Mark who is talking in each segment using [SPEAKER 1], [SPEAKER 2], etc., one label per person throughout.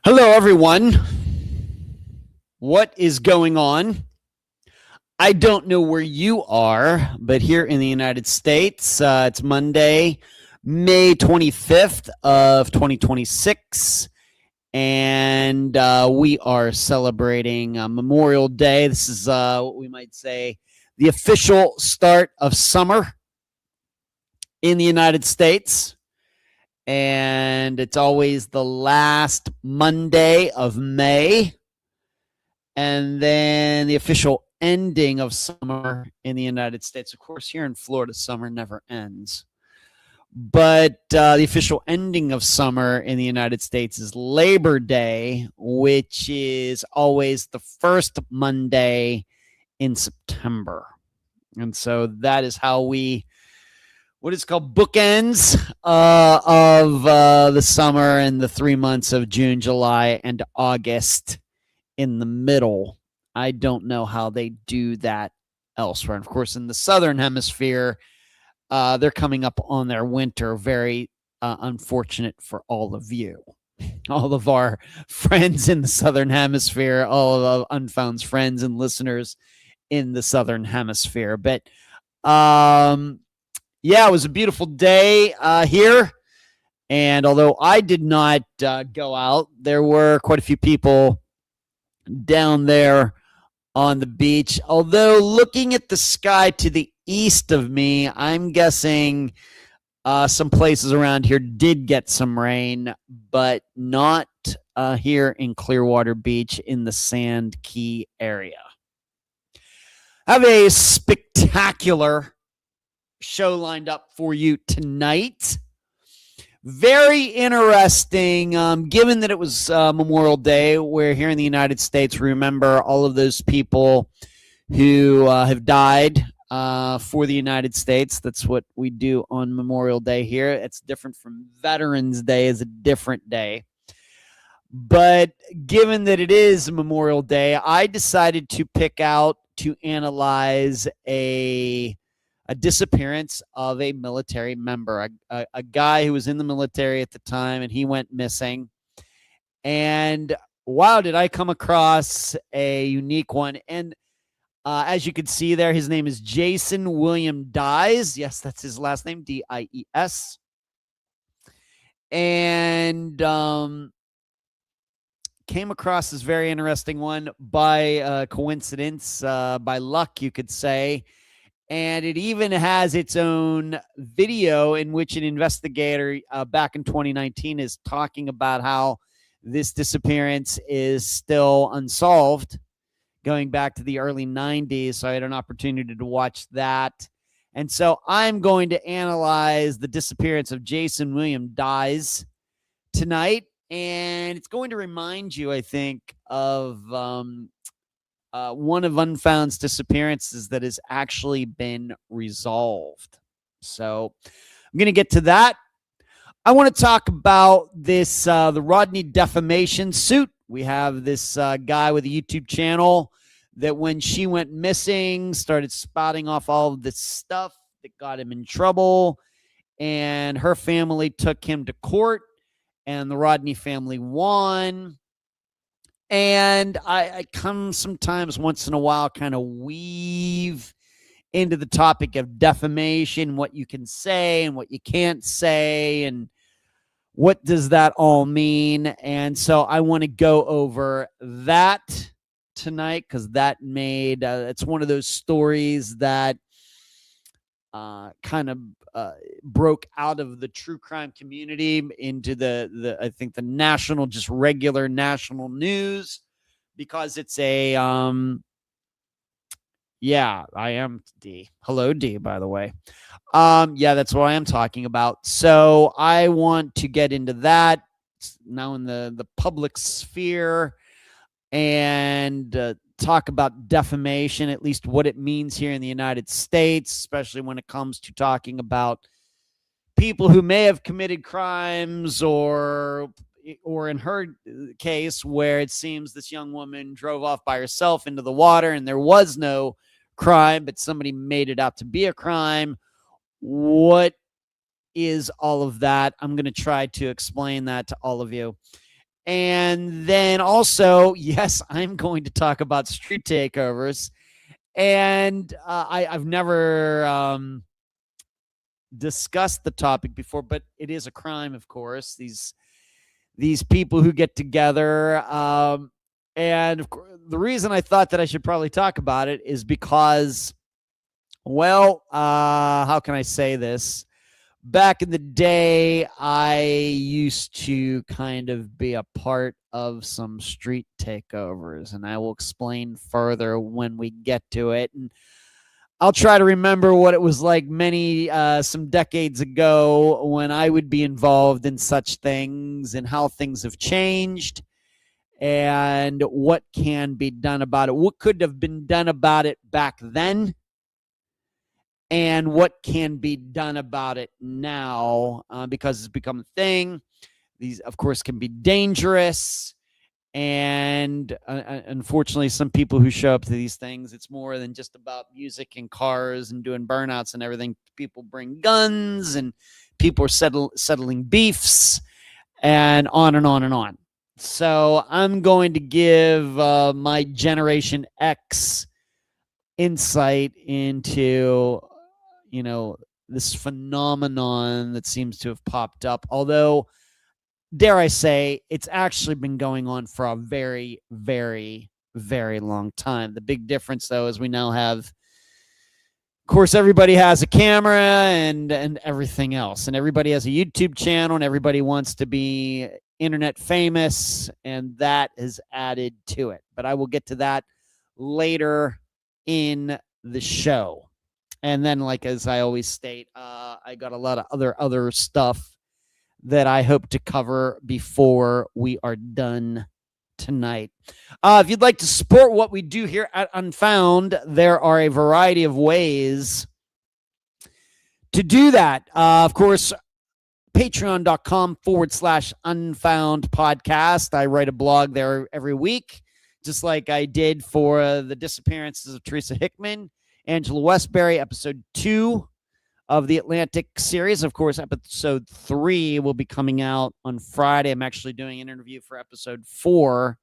[SPEAKER 1] Hello, everyone. What is going on? I don't know where you are, but here in the United States, it's Monday, May 25th of 2026, and we are celebrating Memorial Day. This is what we might say the official start of summer in the United States. And it's always the last Monday of May. And then the official ending of summer in the United States. Of course, here in Florida, summer never ends. But the official ending of summer in the United States is Labor Day, which is always the first Monday in September. And so that is how we, what is called bookends of the summer and the 3 months of June, July, and August in the middle. I don't know how they do that elsewhere. And of course, in the Southern Hemisphere, they're coming up on their winter. Very unfortunate for all of you. All of our friends in the Southern Hemisphere, all of Unfound's friends and listeners in the Southern Hemisphere. But yeah, it was a beautiful day here. And although I did not go out, there were quite a few people down there on the beach. Although looking at the sky to the east of me, I'm guessing some places around here did get some rain, but not here in Clearwater Beach in the Sand Key area. I have a spectacular show lined up for you tonight. Very interesting, given that it was Memorial Day, where here in the United States, remember all of those people who have died for the United States. That's what we do on Memorial Day here. It's different from Veterans Day, is a different day. But given that it is Memorial Day, I decided to pick out to analyze a disappearance of a military member, a guy who was in the military at the time, and he went missing. And wow, did I come across a unique one. And as you can see there, his name is Jason William Dies. Yes, that's his last name, Dies. And came across this very interesting one by coincidence, by luck, you could say. And it even has its own video in which an investigator back in 2019 is talking about how this disappearance is still unsolved, going back to the early 90s. So I had an opportunity to watch that. And so I'm going to analyze the disappearance of Jason William Dies tonight. And it's going to remind you, I think, of one of Unfound's disappearances that has actually been resolved. So I'm going to get to that. I want to talk about this, the Rodni Defamation suit. We have this guy with a YouTube channel that when she went missing, started spouting off all of this stuff that got him in trouble. And her family took him to court, and the Rodni family won. And I come sometimes once in a while kind of weave into the topic of defamation, what you can say and what you can't say, and what does that all mean. And so I want to go over that tonight because that made, it's one of those stories that kind of broke out of the true crime community into the I think the national, just regular national news, because it's a yeah, I am D. Hello, D, by the way. Yeah, that's what I am talking about. So I want to get into that. It's now in the public sphere, and talk about defamation, at least what it means here in the United States, especially when it comes to talking about people who may have committed crimes, or in her case, where it seems this young woman drove off by herself into the water and there was no crime, but somebody made it out to be a crime. What is all of that? I'm going to try to explain that to all of you. And then also, yes, I'm going to talk about street takeovers. And I've never discussed the topic before, but it is a crime, of course. These people who get together, and of course, the reason I thought that I should probably talk about it is because, well, how can I say this? Back in the day, I used to kind of be a part of some street takeovers, and I will explain further when we get to it. And I'll try to remember what it was like some decades ago when I would be involved in such things and how things have changed and what can be done about it. What could have been done about it back then and what can be done about it now, because it's become a thing. These, of course, can be dangerous. And unfortunately, some people who show up to these things, it's more than just about music and cars and doing burnouts and everything. People bring guns and people are settling beefs and on and on and on. So I'm going to give my Generation X insight into, this phenomenon that seems to have popped up. Although, dare I say, it's actually been going on for a very, very, very long time. The big difference, though, is we now have, of course, everybody has a camera and everything else, and everybody has a YouTube channel, and everybody wants to be internet famous, and that has added to it. But I will get to that later in the show. And then, like, as I always state, I got a lot of other stuff that I hope to cover before we are done tonight. If you'd like to support what we do here at Unfound, there are a variety of ways to do that. Of course, patreon.com/unfound podcast. I write a blog there every week, just like I did for the disappearances of Teresa Hickman, Angela Westbury, episode 2 of the Atlantic series. Of course, episode 3 will be coming out on Friday. I'm actually doing an interview for episode 4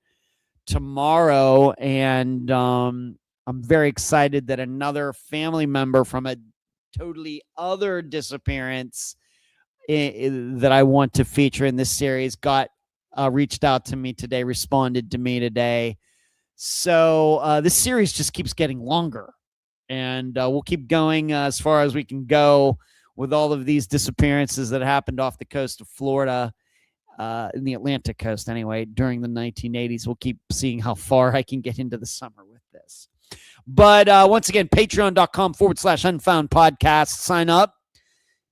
[SPEAKER 1] tomorrow, and I'm very excited that another family member from a totally other disappearance that I want to feature in this series reached out to me today, responded to me today. So this series just keeps getting longer. And we'll keep going as far as we can go with all of these disappearances that happened off the coast of Florida, in the Atlantic coast anyway, during the 1980s. We'll keep seeing how far I can get into the summer with this. But once again, patreon.com/unfound podcast. Sign up,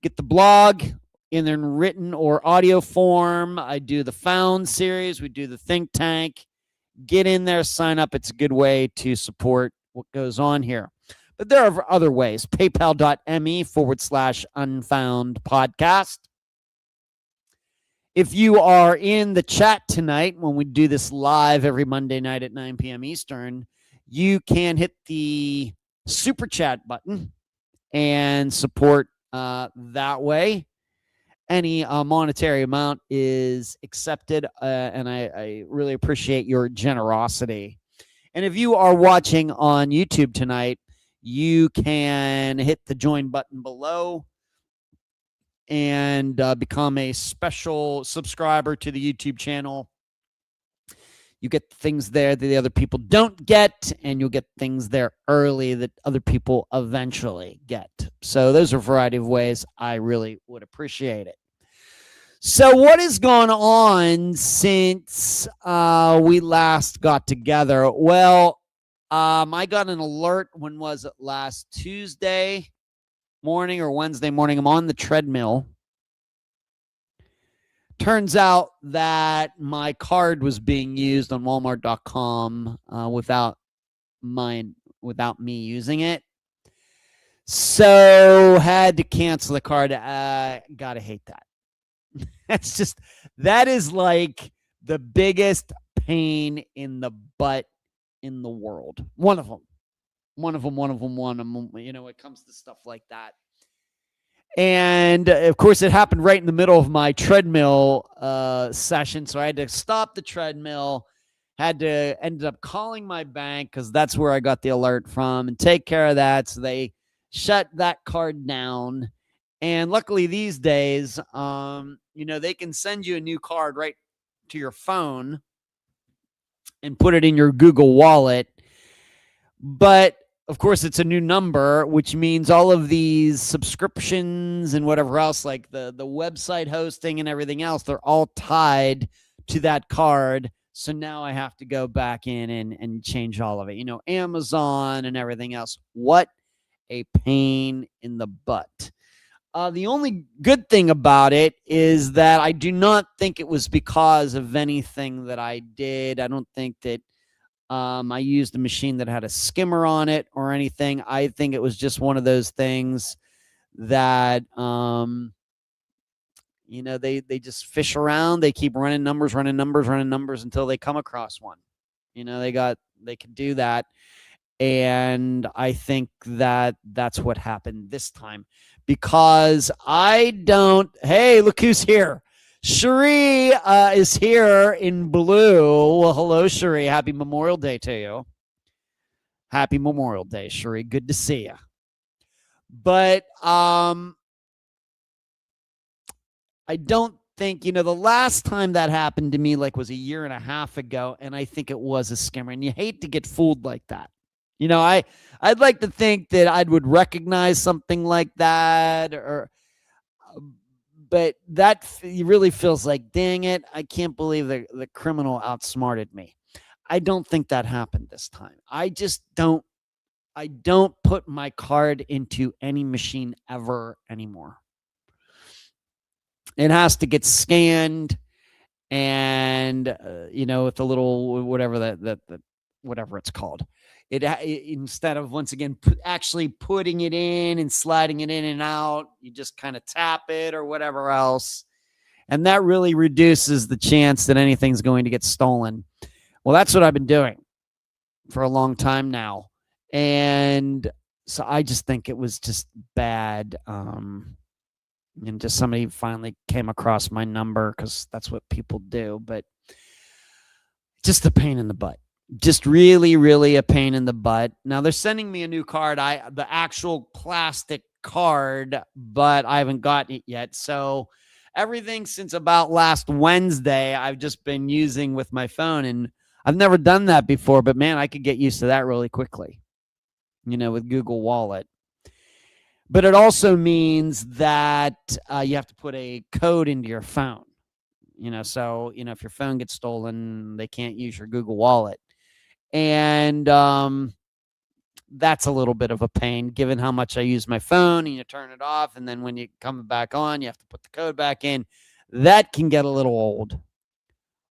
[SPEAKER 1] get the blog in written or audio form. I do the Found series. We do the Think Tank. Get in there, sign up. It's a good way to support what goes on here. But there are other ways. PayPal.me/unfound podcast. If you are in the chat tonight, when we do this live every Monday night at 9 p.m. Eastern, you can hit the super chat button and support that way. Any monetary amount is accepted, and I really appreciate your generosity. And if you are watching on YouTube tonight, you can hit the join button below and become a special subscriber to the YouTube channel. You get things there that the other people don't get, and you'll get things there early that other people eventually get. So those are a variety of ways. I really would appreciate it. So what has gone on since we last got together? Well, I got an alert. When was it? Last Tuesday morning or Wednesday morning. I'm on the treadmill. Turns out that my card was being used on Walmart.com without me using it. So had to cancel the card. Gotta hate that. That is like the biggest pain in the butt in the world. One of them. It comes to stuff like that. And of course, it happened right in the middle of my treadmill session. So I had to stop the treadmill, ended up calling my bank because that's where I got the alert from and take care of that. So they shut that card down. And luckily these days, they can send you a new card right to your phone and put it in your Google Wallet. But of course, it's a new number, which means all of these subscriptions and whatever else, like the website hosting and everything else, they're all tied to that card. So now I have to go back in and change all of it. Amazon and everything else. What a pain in the butt. The only good thing about it is that I do not think it was because of anything that I did. I don't think that I used a machine that had a skimmer on it or anything. I think it was just one of those things that, they just fish around. They keep running numbers until they come across one. They could do that. And I think that that's what happened this time because hey, look who's here. Cherie is here in blue. Well, hello, Cherie. Happy Memorial Day to you. Happy Memorial Day, Cherie. Good to see you. But I don't think, the last time that happened to me was a year and a half ago, and I think it was a scammer. And you hate to get fooled like that. I'd like to think that I would recognize something like that, but that really feels like, dang it, I can't believe the criminal outsmarted me. I don't think that happened this time. I don't put my card into any machine ever anymore. It has to get scanned, and with the little whatever that whatever it's called. It instead of once again actually putting it in and sliding it in and out, you just kind of tap it or whatever else, and that really reduces the chance that anything's going to get stolen. Well, that's what I've been doing for a long time now, and so I just think it was just bad. And just somebody finally came across my number because that's what people do, but just a pain in the butt. Just really, really a pain in the butt. Now they're sending me a new card, the actual plastic card, but I haven't gotten it yet. So everything since about last Wednesday, I've just been using with my phone, and I've never done that before, but man, I could get used to that really quickly, with Google Wallet. But it also means that you have to put a code into your phone. So if your phone gets stolen, they can't use your Google Wallet. And that's a little bit of a pain given how much I use my phone, and you turn it off, and then when you come back on, you have to put the code back in. That can get a little old.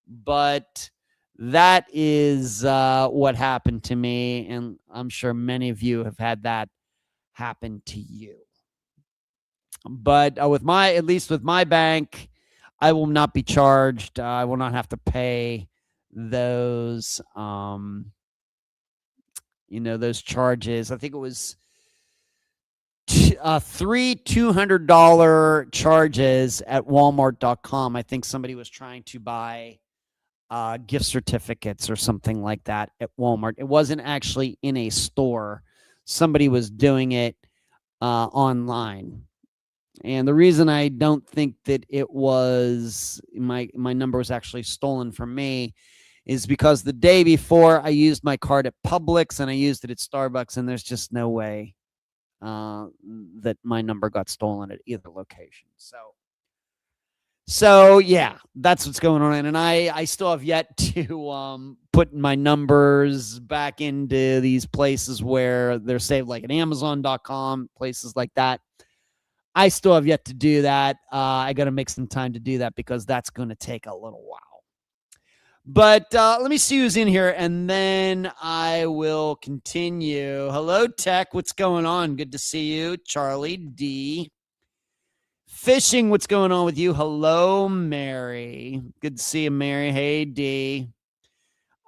[SPEAKER 1] But that is what happened to me, and I'm sure many of you have had that happen to you. But at least with my bank, I will not be charged. I will not have to pay those, those charges. I think it was three $200 charges at Walmart.com. I think somebody was trying to buy gift certificates or something like that at Walmart. It wasn't actually in a store. Somebody was doing it online. And the reason I don't think that it was my number was actually stolen from me is because the day before I used my card at Publix and I used it at Starbucks, and there's just no way that my number got stolen at either location. So yeah, that's what's going on. And I still have yet to put my numbers back into these places where they're saved, like at Amazon.com, places like that. I still have yet to do that. I got to make some time to do that because that's going to take a little while. But let me see who's in here, and then I will continue. Hello, Tech. What's going on? Good to see you. Charlie D. Fishing, what's going on with you? Hello, Mary. Good to see you, Mary. Hey, D.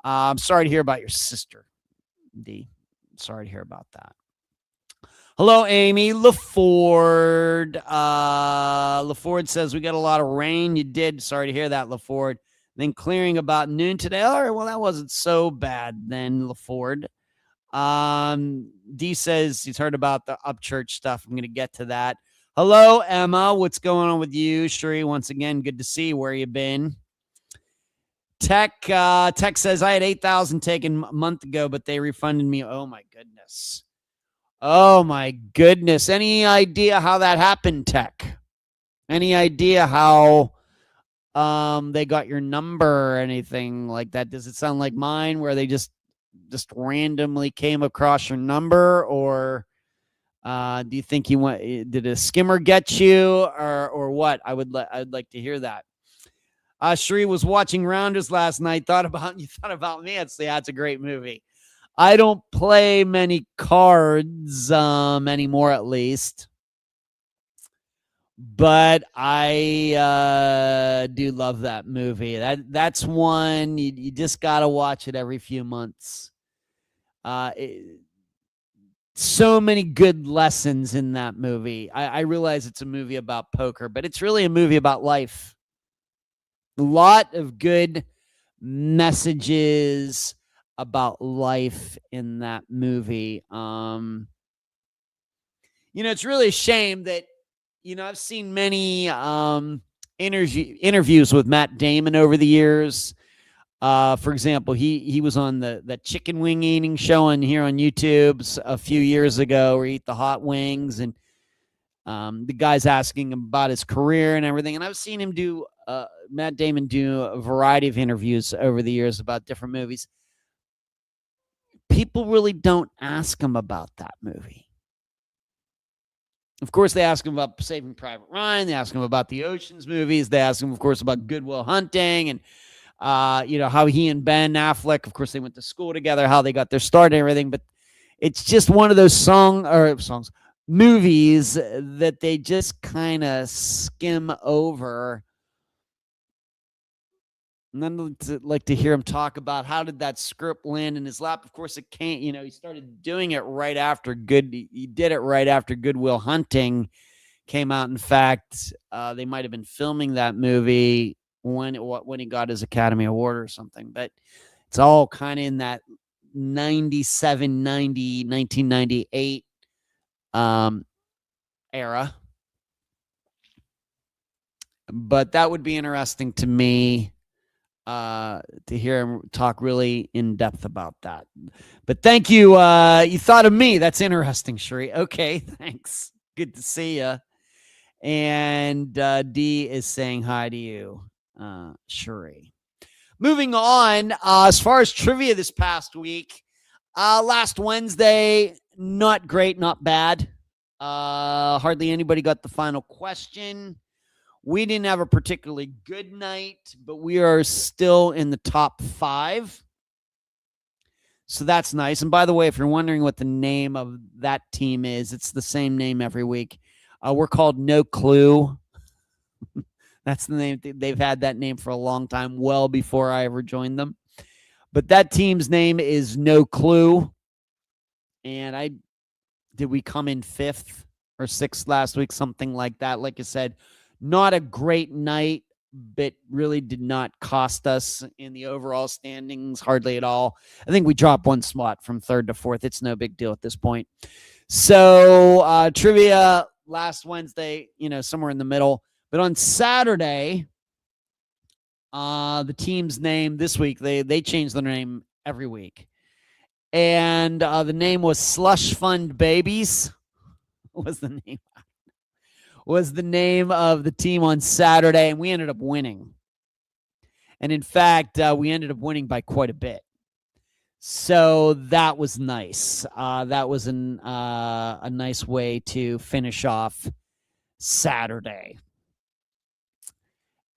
[SPEAKER 1] I'm sorry to hear about your sister, D. Sorry to hear about that. Hello, Amy. LaFord. LaFord says we got a lot of rain. You did. Sorry to hear that, LaFord. Then clearing about noon today. All right, well, that wasn't so bad then, LaFord. D says he's heard about the Upchurch stuff. I'm going to get to that. Hello, Emma. What's going on with you? Sheree, once again, good to see you. Where you been? Tech says I had 8,000 taken a month ago, but they refunded me. Oh my goodness. Oh my goodness. Any idea how that happened, Tech? Any idea how they got your number or anything like that? Does it sound like mine where they just randomly came across your number, or do you think you went? Did a skimmer get you, or what? I'd like to hear that. Sheree was watching Rounders last night. Thought about me. That's a great movie. I don't play many cards anymore, at least. But I do love that movie. That's one you just got to watch it every few months. So many good lessons in that movie. I realize it's a movie about poker, but it's really a movie about life. A lot of good messages about life in that movie. It's really a shame that, I've seen many interviews with Matt Damon over the years. For example, he was on the chicken wing eating show here on YouTube a few years ago, where he eat the hot wings, and the guy's asking him about his career and everything. And I've seen him Matt Damon do a variety of interviews over the years about different movies. People really don't ask him about that movie. Of course, they ask him about Saving Private Ryan. They ask him about the Ocean's movies. They ask him, of course, about Good Will Hunting and, how he and Ben Affleck, of course, they went to school together, how they got their start and everything. But it's just one of those movies that they just kind of skim over. And then I'd like to hear him talk about how did that script land in his lap. Of course, it can't. He started doing it right after He did it right after Good Will Hunting came out. In fact, they might have been filming that movie when he got his Academy Award or something. But it's all kind of in that 97, 90, 1998 era. But that would be interesting to me. To hear him talk really in depth about that. But thank you. You thought of me. That's interesting, Sheree. Okay, thanks. Good to see you. And D is saying hi to you, Sheree. Moving on, as far as trivia this past week, last Wednesday, not great, not bad. Hardly anybody got the final question. We didn't have a particularly good night, but we are still in the top 5. So that's nice. And by the way, if you're wondering what the name of that team is, it's the same name every week. We're called No Clue. That's the name. They've had that name for a long time, well before I ever joined them. But that team's name is No Clue. And did we come in 5th or 6th last week? Something like that. Like I said, not a great night, but really did not cost us in the overall standings hardly at all. I think we dropped 1 spot from 3rd to 4th. It's no big deal at this point. So trivia last Wednesday, somewhere in the middle. But on Saturday, the team's name this week, they changed the name every week. And the name was Slush Fund Babies was the name. Was the name of the team on Saturday, and we ended up winning. And in fact, we ended up winning by quite a bit. So that was nice. That was a nice way to finish off Saturday.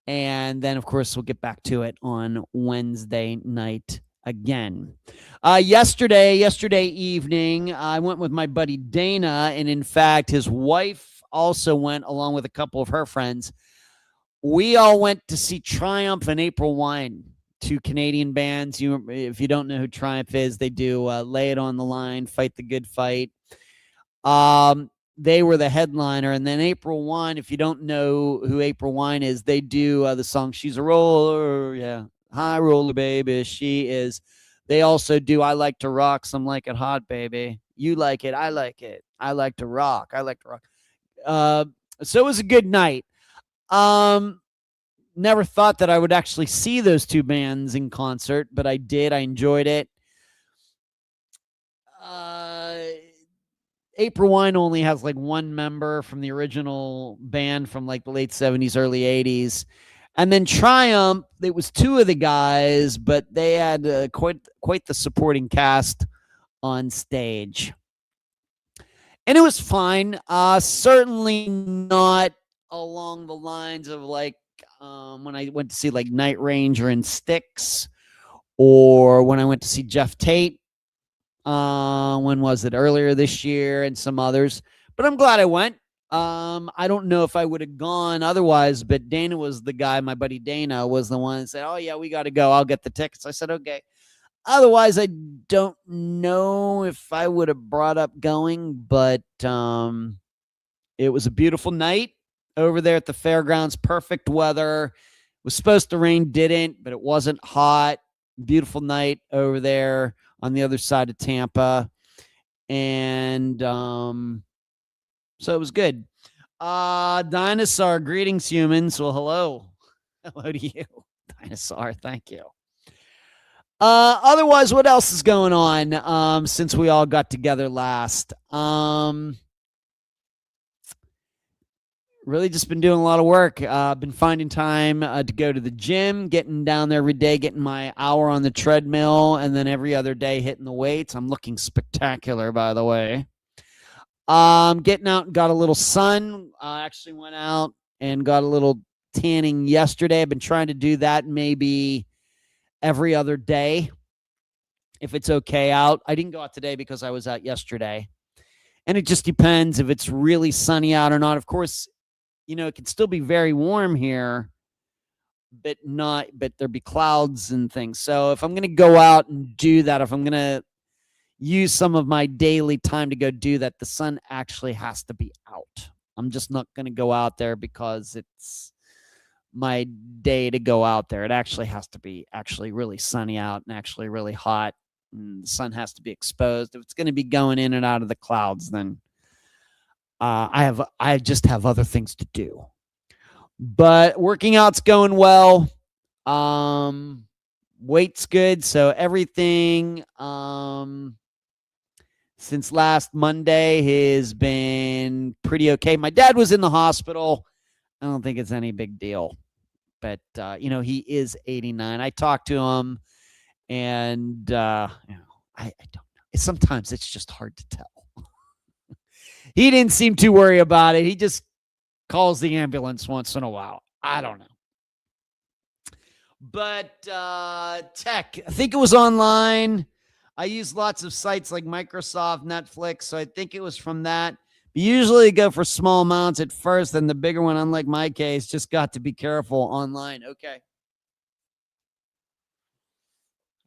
[SPEAKER 1] And then, of course, we'll get back to it on Wednesday night again. Yesterday evening, I went with my buddy Dana, and in fact, his wife also went along with a couple of her friends. We all went to see Triumph and April Wine, 2 Canadian bands. If you don't know who Triumph is, they do Lay It on the Line, Fight the Good Fight. They were the headliner. And then April Wine, if you don't know who April Wine is, they do the song She's a Roller. Yeah. High roller, baby. She is. They also do I Like to Rock, Some Like It Hot, baby. You like it. I like it. I like to rock. I like to rock. So it was a good night. Never thought that I would actually see those two bands in concert, but I did. I enjoyed it. April Wine only has like one member from the original band from like the late 70s, early 80s. And then Triumph, it was two of the guys, but they had quite the supporting cast on stage. And it was fine. Certainly not along the lines of like when I went to see like Night Ranger and Styx, or when I went to see Jeff Tate. When was it? Earlier this year, and some others. But I'm glad I went. I don't know if I would have gone otherwise, but Dana was the guy. My buddy Dana was the one that said, "Oh yeah, we got to go. I'll get the tickets." I said, "Okay." Otherwise, I don't know if I would have brought up going, but it was a beautiful night over there at the fairgrounds. Perfect weather. It was supposed to rain, didn't, but it wasn't hot. Beautiful night over there on the other side of Tampa. And so it was good. Dinosaur, greetings, humans. Well, hello. Hello to you, Dinosaur. Thank you. Otherwise, what else is going on since we all got together last? Really just been doing a lot of work. Been finding time to go to the gym, getting down there every day, getting my hour on the treadmill, and then every other day hitting the weights. I'm looking spectacular, by the way. Getting out and got a little sun. Actually went out and got a little tanning yesterday. I've been trying to do that maybe every other day if it's okay out. I didn't go out today because I was out yesterday. And it just depends if it's really sunny out or not. Of course, you know, it can still be very warm here, but there'll be clouds and things. So if I'm going to go out and do that, if I'm going to use some of my daily time to go do that, the sun actually has to be out. I'm just not going to go out there because it's my day to go out there. It actually has to be actually really sunny out and actually really hot. And the sun has to be exposed. If it's going to be going in and out of the clouds, then I just have other things to do. But working out's going well. Weight's good. So everything since last Monday has been pretty okay. My dad was in the hospital. I don't think it's any big deal. But, you know, he is 89. I talked to him, and, you know, I don't know. Sometimes it's just hard to tell. He didn't seem too worried about it. He just calls the ambulance once in a while. I don't know. But tech, I think it was online. I use lots of sites like Microsoft, Netflix, so I think it was from that. Usually go for small amounts at first, then the bigger one, unlike my case, just got to be careful online. Okay.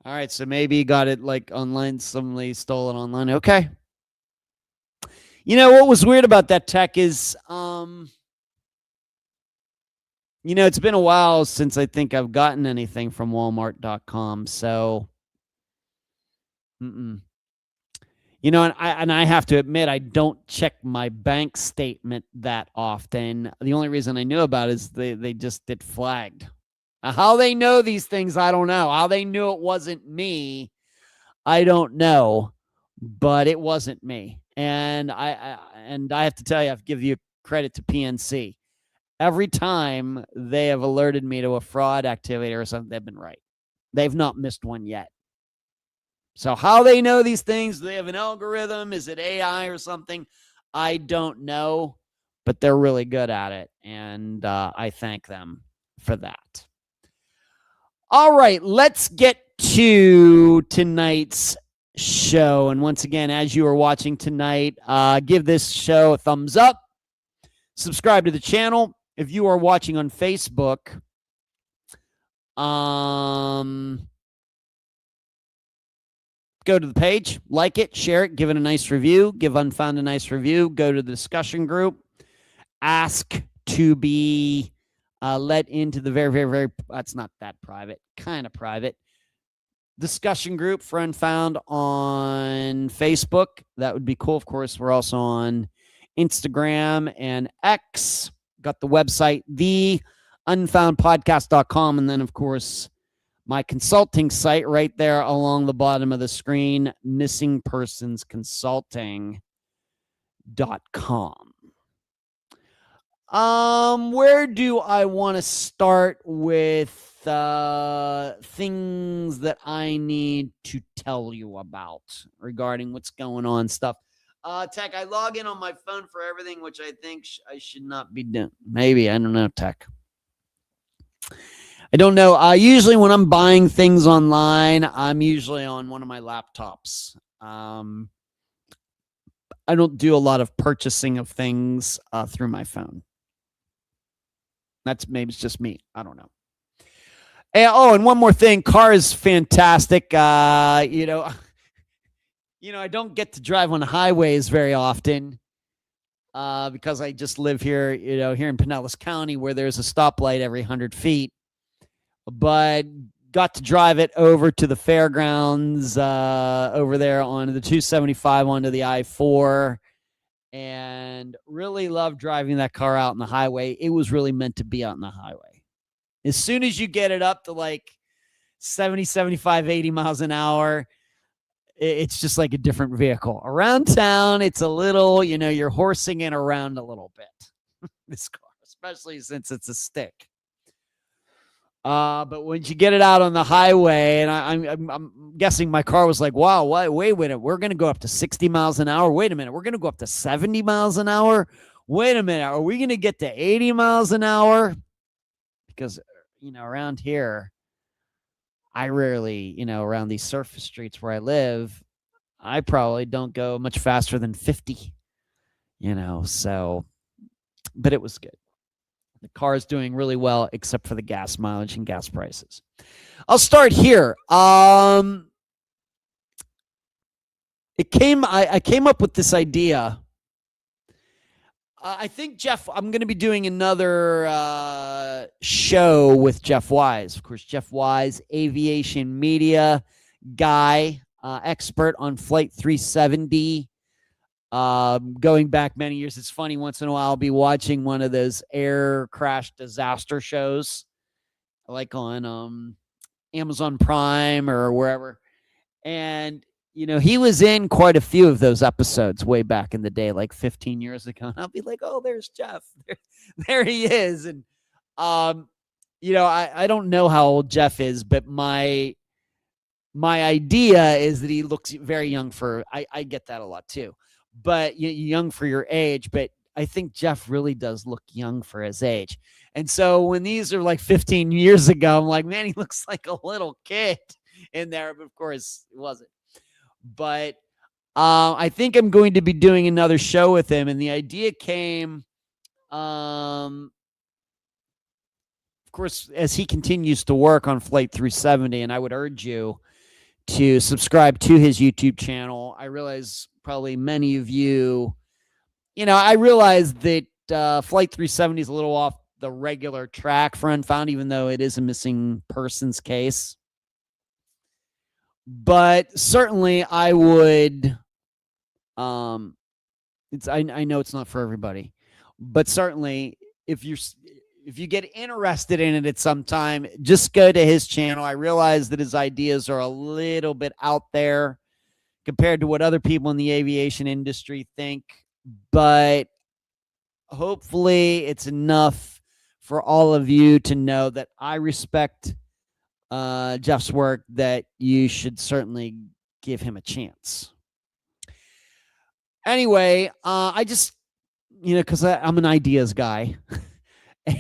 [SPEAKER 1] All right, so maybe you got it like online. Somebody stole it online. Okay. You know, what was weird about that tech is, you know, it's been a while since I think I've gotten anything from Walmart.com. So, you know, and I have to admit, I don't check my bank statement that often. The only reason I knew about it is they just get flagged. How they know these things, I don't know. How they knew it wasn't me, I don't know. But it wasn't me. And I have to tell you, I have to give you credit to PNC. Every time they have alerted me to a fraud activity or something, they've been right. They've not missed one yet. So how they know these things, do they have an algorithm? Is it AI or something? I don't know, but they're really good at it. And I thank them for that. All right, let's get to tonight's show. And once again, as you are watching tonight, give this show a thumbs up. Subscribe to the channel. If you are watching on Facebook, go to the page, like it, share it, give it a nice review, give Unfound a nice review, go to the discussion group, ask to be let into the very, very, very, it's not that private, kind of private discussion group for Unfound on Facebook. That would be cool. Of course, we're also on Instagram and X. Got the website, theunfoundpodcast.com. And then, of course, my consulting site right there along the bottom of the screen, missingpersonsconsulting.com. Where do I want to start with things that I need to tell you about regarding what's going on stuff? Tech, I log in on my phone for everything, which I think I should not be doing. Maybe, I don't know, Tech. I don't know. Usually when I'm buying things online, I'm usually on one of my laptops. I don't do a lot of purchasing of things through my phone. That's maybe it's just me. I don't know. And one more thing. Car is fantastic. I don't get to drive on highways very often because I just live here, here in Pinellas County where there's a stoplight every 100 feet. But got to drive it over to the fairgrounds over there on the 275 onto the I-4 and really loved driving that car out on the highway. It was really meant to be out on the highway. As soon as you get it up to like 70, 75, 80 miles an hour, it's just like a different vehicle. Around town, it's a little, you're horsing it around a little bit. This car, especially since it's a stick. But when you get it out on the highway, and I'm guessing my car was like, wow, wait a minute, we're going to go up to 60 miles an hour. Wait a minute, we're going to go up to 70 miles an hour. Wait a minute, are we going to get to 80 miles an hour? Because, around here, I rarely, around these surface streets where I live, I probably don't go much faster than 50, so, but it was good. The car is doing really well, except for the gas mileage and gas prices. I'll start here. I came up with this idea. I think I'm going to be doing another show with Jeff Wise. Of course, Jeff Wise, aviation media guy, expert on Flight 370. Going back many years. It's funny, once in a while I'll be watching one of those air crash disaster shows like on Amazon Prime or wherever, and he was in quite a few of those episodes way back in the day, like 15 years ago, and I'll be like, oh, there's Jeff. There he is. And I don't know how old Jeff is, but my idea is that he looks very young I get that a lot too. But young for your age, but I think Jeff really does look young for his age. And so when these are like 15 years ago, I'm like, man, he looks like a little kid in there. But of course, it wasn't. But I think I'm going to be doing another show with him. And the idea came, of course, as he continues to work on Flight 370. And I would urge you to subscribe to his YouTube channel. I realize probably many of you, I realize that Flight 370 is a little off the regular track for Unfound, even though it is a missing persons case. But certainly I would, I know it's not for everybody, but certainly if you get interested in it at some time, just go to his channel. I realize that his ideas are a little bit out there compared to what other people in the aviation industry think, but hopefully it's enough for all of you to know that I respect Jeff's work, that you should certainly give him a chance. Anyway, I just, because I'm an ideas guy.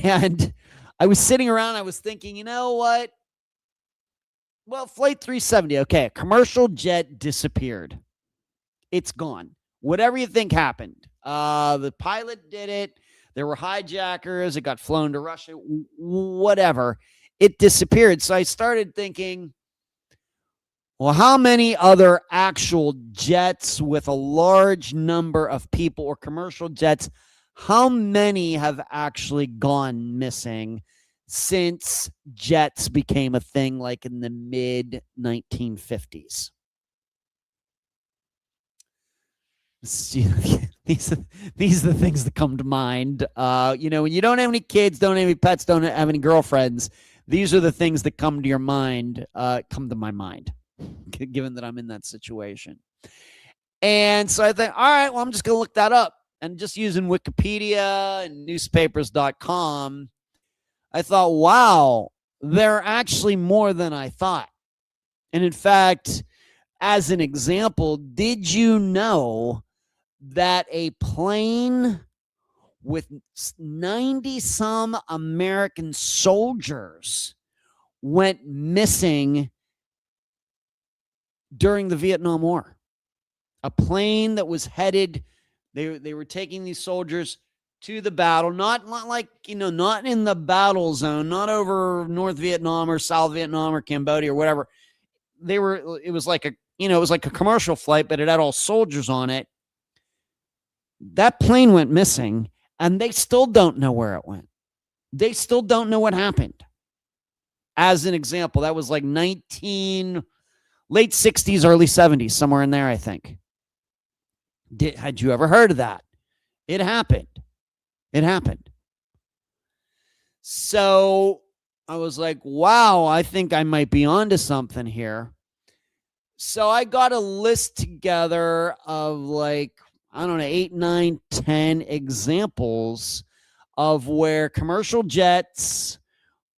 [SPEAKER 1] And I was sitting around, I was thinking, you know what? Well, Flight 370, okay, a commercial jet disappeared. It's gone. Whatever you think happened. The pilot did it. There were hijackers. It got flown to Russia. Whatever. It disappeared. So I started thinking, Well, how many other actual jets with a large number of people or commercial jets, how many have actually gone missing since jets became a thing like in the mid 1950s? These are, these are the things that come to mind. When you don't have any kids, don't have any pets, don't have any girlfriends, these are the things that come to your mind, come to my mind, given that I'm in that situation. And so I think, all right, well, I'm just going to look that up. And just using Wikipedia and newspapers.com, I thought, wow, there are actually more than I thought. And in fact, as an example, did you know that a plane with 90 some American soldiers went missing during the Vietnam War? A plane that was headed, they were taking these soldiers to the battle, not like, not in the battle zone, not over North Vietnam or South Vietnam or Cambodia or whatever. It was like a commercial flight, but it had all soldiers on it. That plane went missing, and they still don't know where it went. They still don't know what happened. As an example, that was like late 60s, early 70s, somewhere in there, I think. Had you ever heard of that? It happened. It happened. So I was like, wow, I think I might be onto something here. So I got a list together of like, I don't know, 8, 9, 10 examples of where commercial jets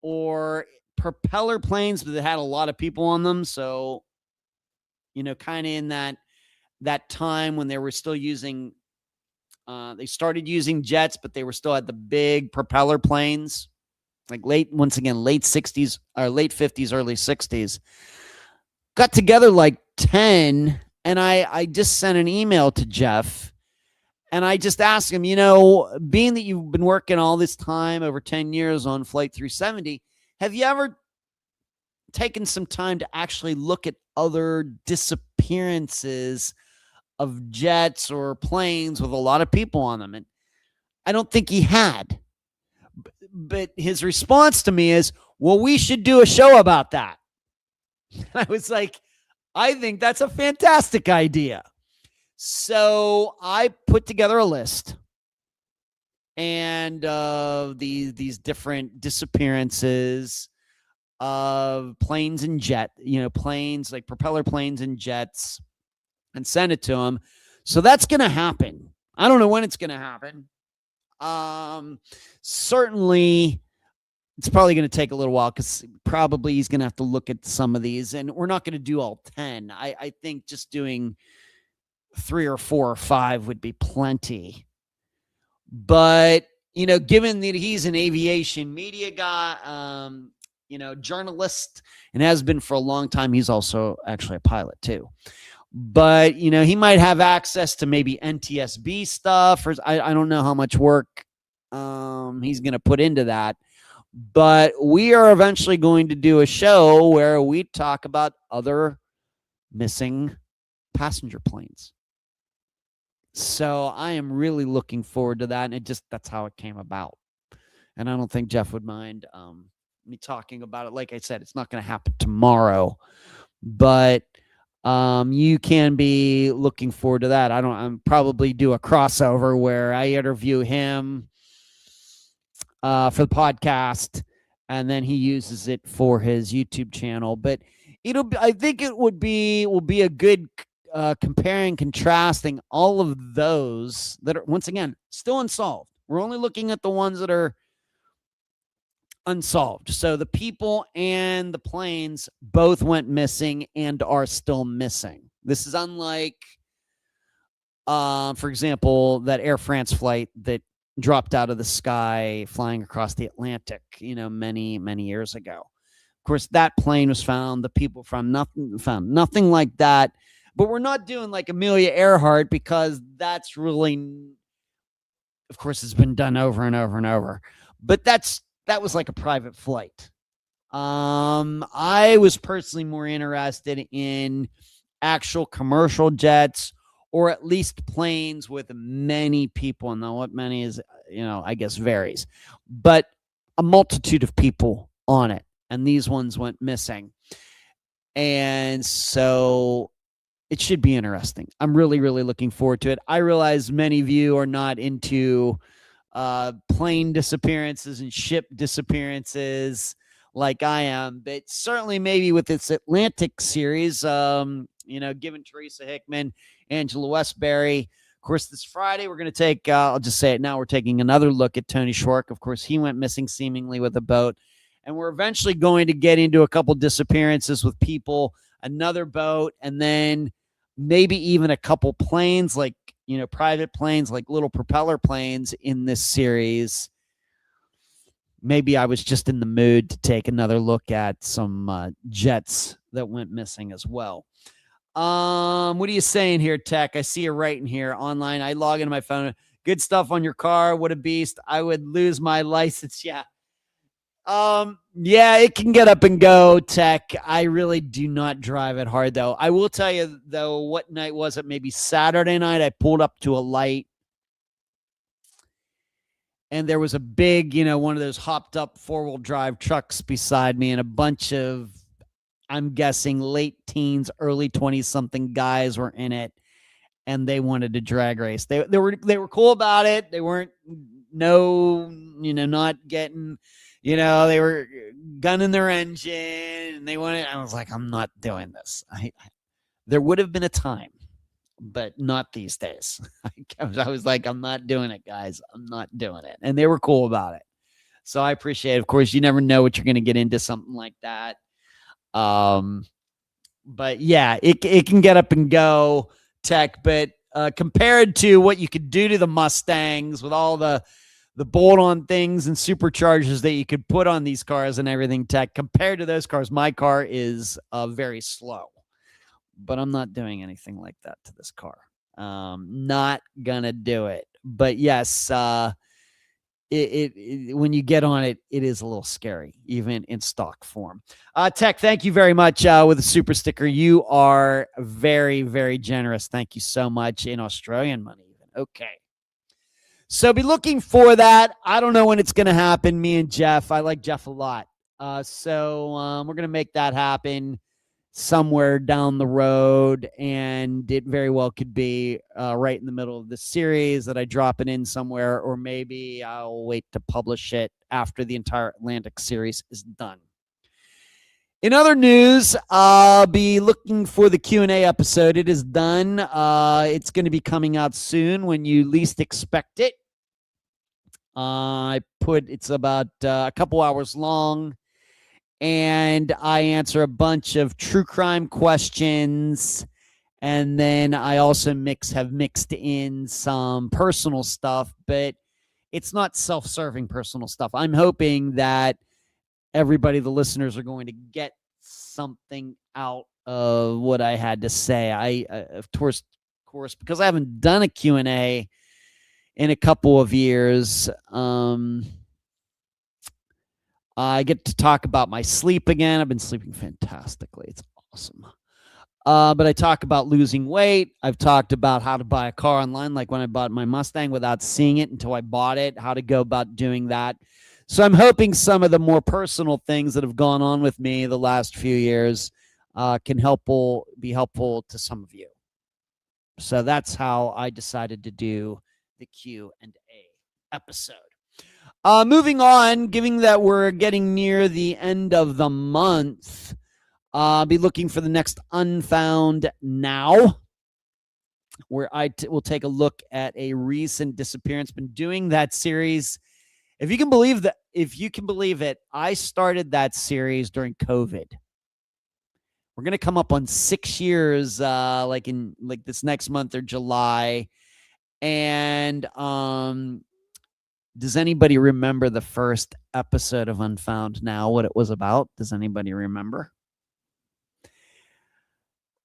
[SPEAKER 1] or propeller planes that had a lot of people on them. So, kind of in that time when they were still using, they started using jets, but they were still at the big propeller planes, like late 60s or late 50s, early 60s. Got together like 10, and I just sent an email to Jeff, and I just asked him, being that you've been working all this time, over 10 years on Flight 370, have you ever taken some time to actually look at other disappearances of jets or planes with a lot of people on them? And I don't think he had. But his response to me is, well, we should do a show about that. I was like, I think that's a fantastic idea. So I put together a list and these different disappearances of planes and planes like propeller planes and jets, and sent it to him. So that's going to happen. I don't know when it's going to happen. Certainly it's probably going to take a little while, because probably he's going to have to look at some of these, and we're not going to do all 10. I think just doing 3 or 4 or 5 would be plenty. But, given that he's an aviation media guy, journalist, and has been for a long time, he's also actually a pilot too. But, he might have access to maybe NTSB stuff, or I don't know how much work he's going to put into that. But we are eventually going to do a show where we talk about other missing passenger planes. So I am really looking forward to that. And that's how it came about. And I don't think Jeff would mind me talking about it. Like I said, it's not going to happen tomorrow, but you can be looking forward to that. I'm probably do a crossover where I interview him for the podcast, and then he uses it for his YouTube channel. But I think it will be a good comparing, contrasting all of those that are, once again, still unsolved. We're only looking at the ones that are unsolved. So the people and the planes both went missing and are still missing. This is unlike, for example, that Air France flight that dropped out of the sky flying across the Atlantic, many, many years ago. Of course, that plane was found. The people found nothing like that. But we're not doing like Amelia Earhart, because that's really, of course, it's been done over and over and over. But that was like a private flight. I was personally more interested in actual commercial jets or at least planes with many people. And now what many is, I guess varies, but a multitude of people on it. And these ones went missing. And so it should be interesting. I'm really, really looking forward to it. I realize many of you are not into plane disappearances and ship disappearances like I am, but certainly maybe with this Atlantic series, given Teresa Hickman, Angela Westbury. Of course, this Friday, we're going to take, I'll just say it now, we're taking another look at Tony Schwark. Of course, he went missing seemingly with a boat. And we're eventually going to get into a couple disappearances with people, another boat, and then maybe even a couple planes, like, private planes, like little propeller planes in this series. Maybe I was just in the mood to take another look at some jets that went missing as well. What are you saying here, Tech? I see you writing here online. I log into my phone. Good stuff on your car. What a beast. I would lose my license. Yeah. Yeah, it can get up and go, Tech. I really do not drive it hard, though. I will tell you, though, what night was it? Maybe Saturday night. I pulled up to a light, and there was a big, one of those hopped up 4-wheel drive trucks beside me, and a bunch of, I'm guessing, late teens, early 20-something guys were in it, and they wanted to drag race. They were cool about it. They weren't not getting. They were gunning their engine, and they wanted. I was like, I'm not doing this. There would have been a time, but not these days. I was like, I'm not doing it, guys. I'm not doing it, and they were cool about it. So I appreciate it. Of course, you never know what you're going to get into something like that. But yeah, it can get up and go, Tech. But compared to what you could do to the Mustangs with all the bolt-on things and superchargers that you could put on these cars and everything, Tech, compared to those cars, my car is very slow. But I'm not doing anything like that to this car. Not gonna do it. But yes, when you get on it, it is a little scary, even in stock form. Tech, thank you very much with a super sticker. You are very, very generous. Thank you so much, in Australian money even. Okay. So be looking for that. I don't know when it's going to happen. Me and Jeff, I like Jeff a lot. So we're going to make that happen somewhere down the road. And it very well could be right in the middle of the series that I drop it in somewhere, or maybe I'll wait to publish it after the entire Atlantic series is done. In other news, I'll be looking for the Q&A episode. It is done. It's going to be coming out soon when you least expect it. It's about a couple hours long, and I answer a bunch of true crime questions, and then I also have mixed in some personal stuff, but it's not self-serving personal stuff. I'm hoping that everybody, the listeners, are going to get something out of what I had to say. Of course, because I haven't done a Q&A in a couple of years, I get to talk about my sleep again. I've been sleeping fantastically. It's awesome. But I talk about losing weight. I've talked about how to buy a car online, like when I bought my Mustang without seeing it until I bought it, how to go about doing that. So I'm hoping some of the more personal things that have gone on with me the last few years can be helpful to some of you. So that's how I decided to do the Q&A episode. Moving on, given that we're getting near the end of the month, I'll be looking for the next Unfound Now, where I will take a look at a recent disappearance. Been doing that series. If you can believe it, I started that series during COVID. We're going to come up on 6 years, like this next month or July. And does anybody remember the first episode of Unfound Now, what it was about? Does anybody remember?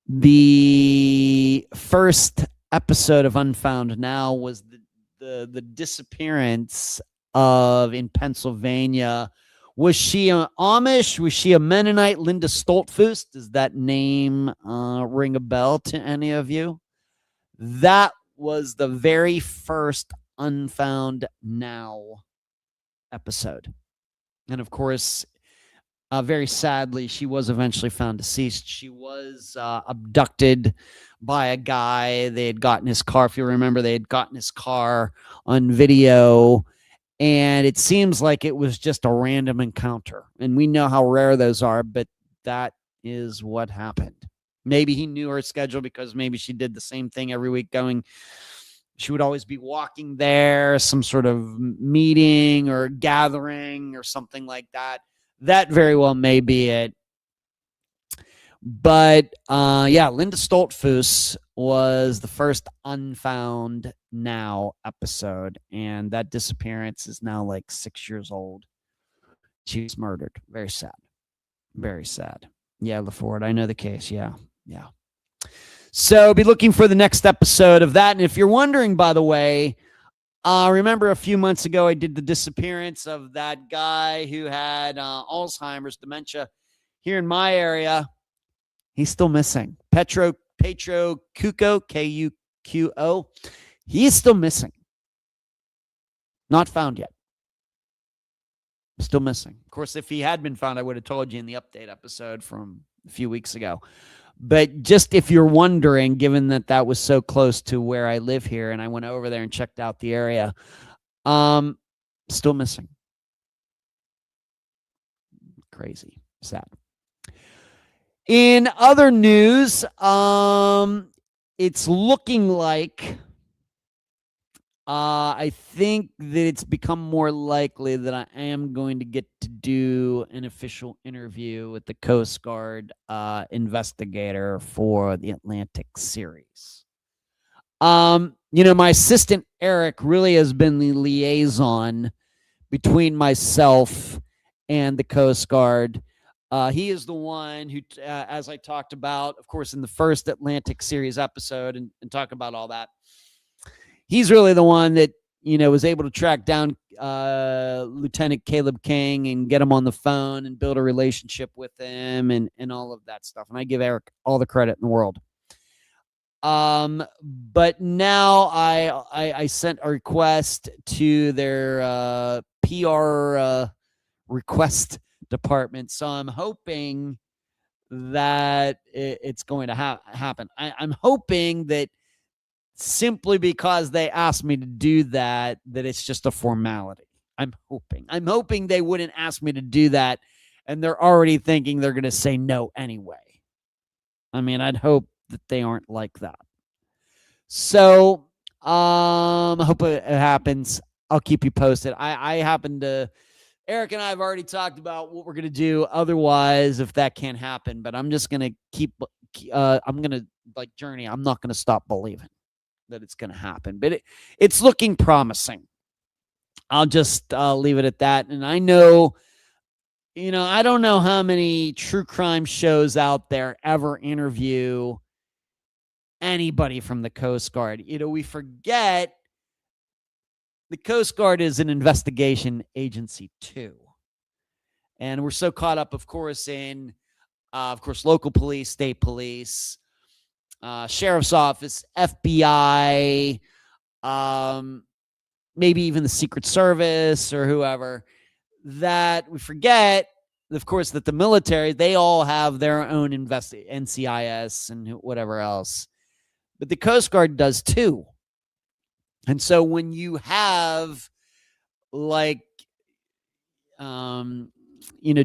[SPEAKER 1] The first episode of Unfound Now was the disappearance in Pennsylvania, Was she an Amish? Was she a Mennonite? Linda Stoltfus? Does that name ring a bell to any of you? That was the very first Unfound Now episode. And of course, very sadly, she was eventually found deceased. She was abducted by a guy. They had gotten his car. If you remember, they had gotten his car on video. And it seems like it was just a random encounter. And we know how rare those are, but that is what happened. Maybe he knew her schedule because maybe she did the same thing every week going. She would always be walking there, some sort of meeting or gathering or something like that. That very well may be it. But yeah, Linda Stoltfus was the first Unfound Now episode, and that disappearance is now like 6 years old. She was murdered. Very sad. Very sad. Yeah, LaFord, I know the case. Yeah. So be looking for the next episode of that. And if you're wondering, by the way, remember a few months ago, I did the disappearance of that guy who had Alzheimer's, dementia here in my area. He's still missing. Petro Kuko, Kuqo. He is still missing. Not found yet. Still missing. Of course, if he had been found, I would have told you in the update episode from a few weeks ago. But just if you're wondering, given that that was so close to where I live here, and I went over there and checked out the area, still missing. Crazy. Sad. In other news, it's looking like I think that it's become more likely that I am going to get to do an official interview with the Coast Guard investigator for the Atlantic series. My assistant Eric really has been the liaison between myself and the Coast Guard. He is the one who, as I talked about, of course, in the first Atlantic series episode and talk about all that. He's really the one that, was able to track down Lieutenant Caleb King and get him on the phone and build a relationship with him and all of that stuff. And I give Eric all the credit in the world. But now I sent a request to their PR request department. So I'm hoping that it's going to happen. I'm hoping that simply because they asked me to do that it's just a formality. I'm hoping they wouldn't ask me to do that and they're already thinking they're going to say no anyway. I mean, I'd hope that they aren't like that. So, I hope it happens. I'll keep you posted. Eric and I have already talked about what we're going to do otherwise if that can't happen, but I'm just going to I'm going to journey. I'm not going to stop believing that it's going to happen, but it's looking promising. I'll just leave it at that. And I know, I don't know how many true crime shows out there ever interview anybody from the Coast Guard. We forget the Coast Guard is an investigation agency too. And we're so caught up, of course, in, local police, state police, sheriff's office, FBI, maybe even the Secret Service or whoever, that we forget, of course, that the military, they all have their own NCIS and whatever else. But the Coast Guard does too. And so when you have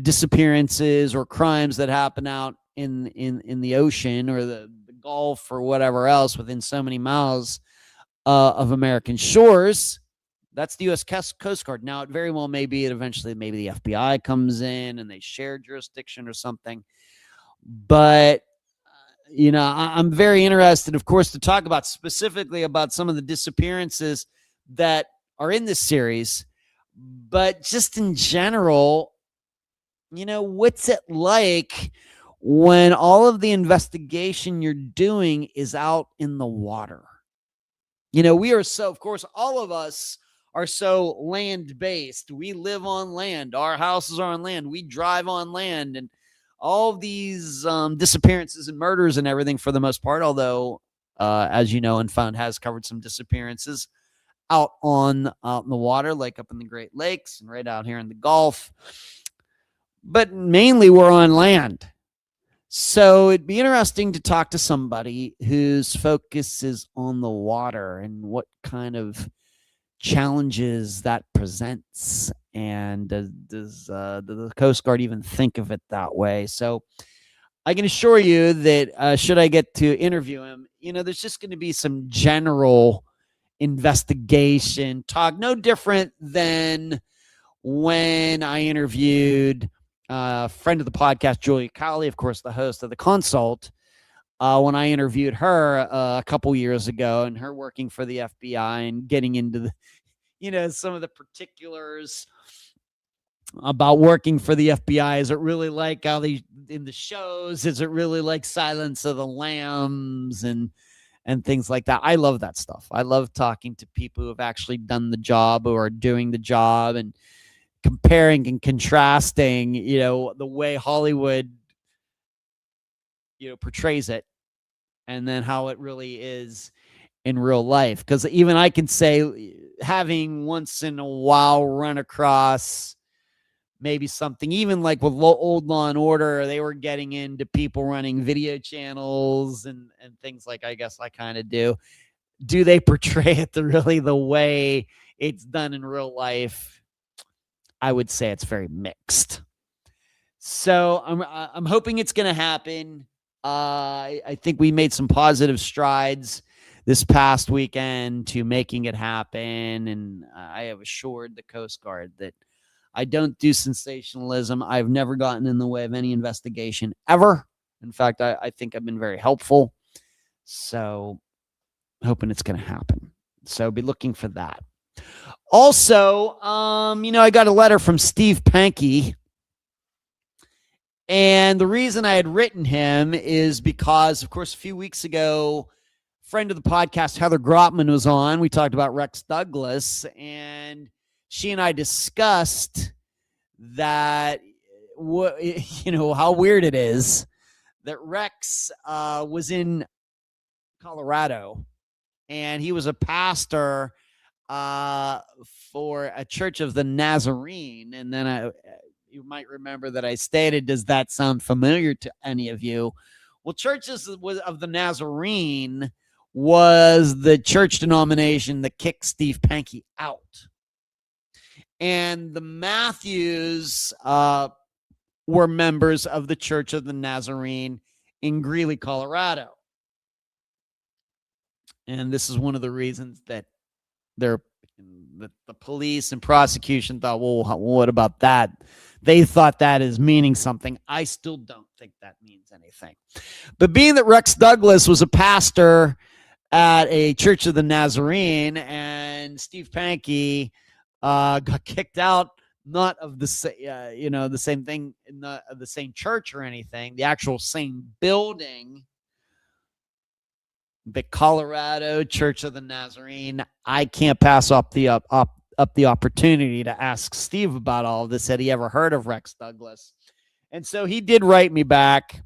[SPEAKER 1] disappearances or crimes that happen out in the ocean or the Gulf or whatever else within so many miles of American shores, that's the U.S. Coast Guard. Now, it very well may be that eventually maybe the FBI comes in and they share jurisdiction or something. But, I'm very interested, of course, to talk about specifically about some of the disappearances that are in this series. But just in general, what's it like when all of the investigation you're doing is out in the water? We are so, of course, all of us are so land-based. We live on land. Our houses are on land. We drive on land. And all of these disappearances and murders and everything for the most part, although, as you know, Unfound has covered some disappearances out in the water, like up in the Great Lakes and right out here in the Gulf. But mainly we're on land. So it'd be interesting to talk to somebody whose focus is on the water and what kind of challenges that presents. And does the Coast Guard even think of it that way? So I can assure you that should I get to interview him, there's just going to be some general investigation talk, no different than when I interviewed a friend of the podcast, Julia Colley, of course, the host of The Consult, when I interviewed her a couple years ago, and her working for the FBI and getting into the, some of the particulars about working for the FBI. Is it really like how they in the shows? Is it really like Silence of the Lambs and things like that? I love that stuff. I love talking to people who have actually done the job, who are doing the job, and comparing and contrasting, the way Hollywood, portrays it, and then how it really is in real life. Because even I can say, having once in a while run across maybe something, even like with old Law and Order, they were getting into people running video channels and things like I guess I kind of do. Do they portray it really the way it's done in real life? I would say it's very mixed. So I'm hoping it's going to happen. I think we made some positive strides this past weekend to making it happen. And I have assured the Coast Guard that I don't do sensationalism. I've never gotten in the way of any investigation ever. In fact, I think I've been very helpful. So hoping it's going to happen. So be looking for that. Also, I got a letter from Steve Pankey. And the reason I had written him is because, of course, a few weeks ago, friend of the podcast, Heather Grotman, was on. We talked about Rex Douglas, and she and I discussed that, how weird it is that Rex was in Colorado, and he was a pastor for a Church of the Nazarene. And then you might remember that I stated, does that sound familiar to any of you? Well, Churches of the Nazarene was the church denomination that kicked Steve Pankey out. And the Matthews were members of the Church of the Nazarene in Greeley, Colorado. And this is one of the reasons that the police and prosecution thought, well, what about that? They thought that is meaning something. I still don't think that means anything. But being that Rex Douglas was a pastor at a Church of the Nazarene, and Steve Pankey got kicked out, not of the same thing, not of the same church or anything, the actual same building, the Colorado Church of the Nazarene. I can't pass up the opportunity to ask Steve about all of this. Had he ever heard of Rex Douglas? And so he did write me back.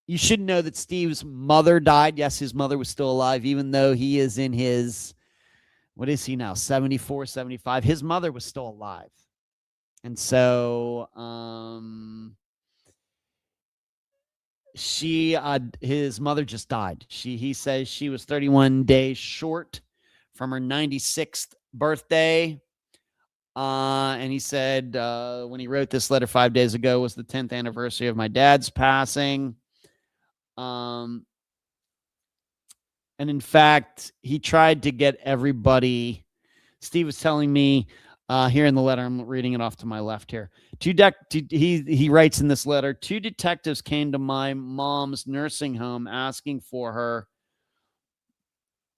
[SPEAKER 1] You should know that Steve's mother died. Yes, his mother was still alive, even though he is in his, what is he now, 74, 75. His mother was still alive. And so his mother just died. He says she was 31 days short from her 96th birthday. And he said, when he wrote this letter 5 days ago was the 10th anniversary of my dad's passing. And in fact, he tried to get everybody. Steve was telling me here in the letter, I'm reading it off to my left here. He writes in this letter, 2 detectives came to my mom's nursing home asking for her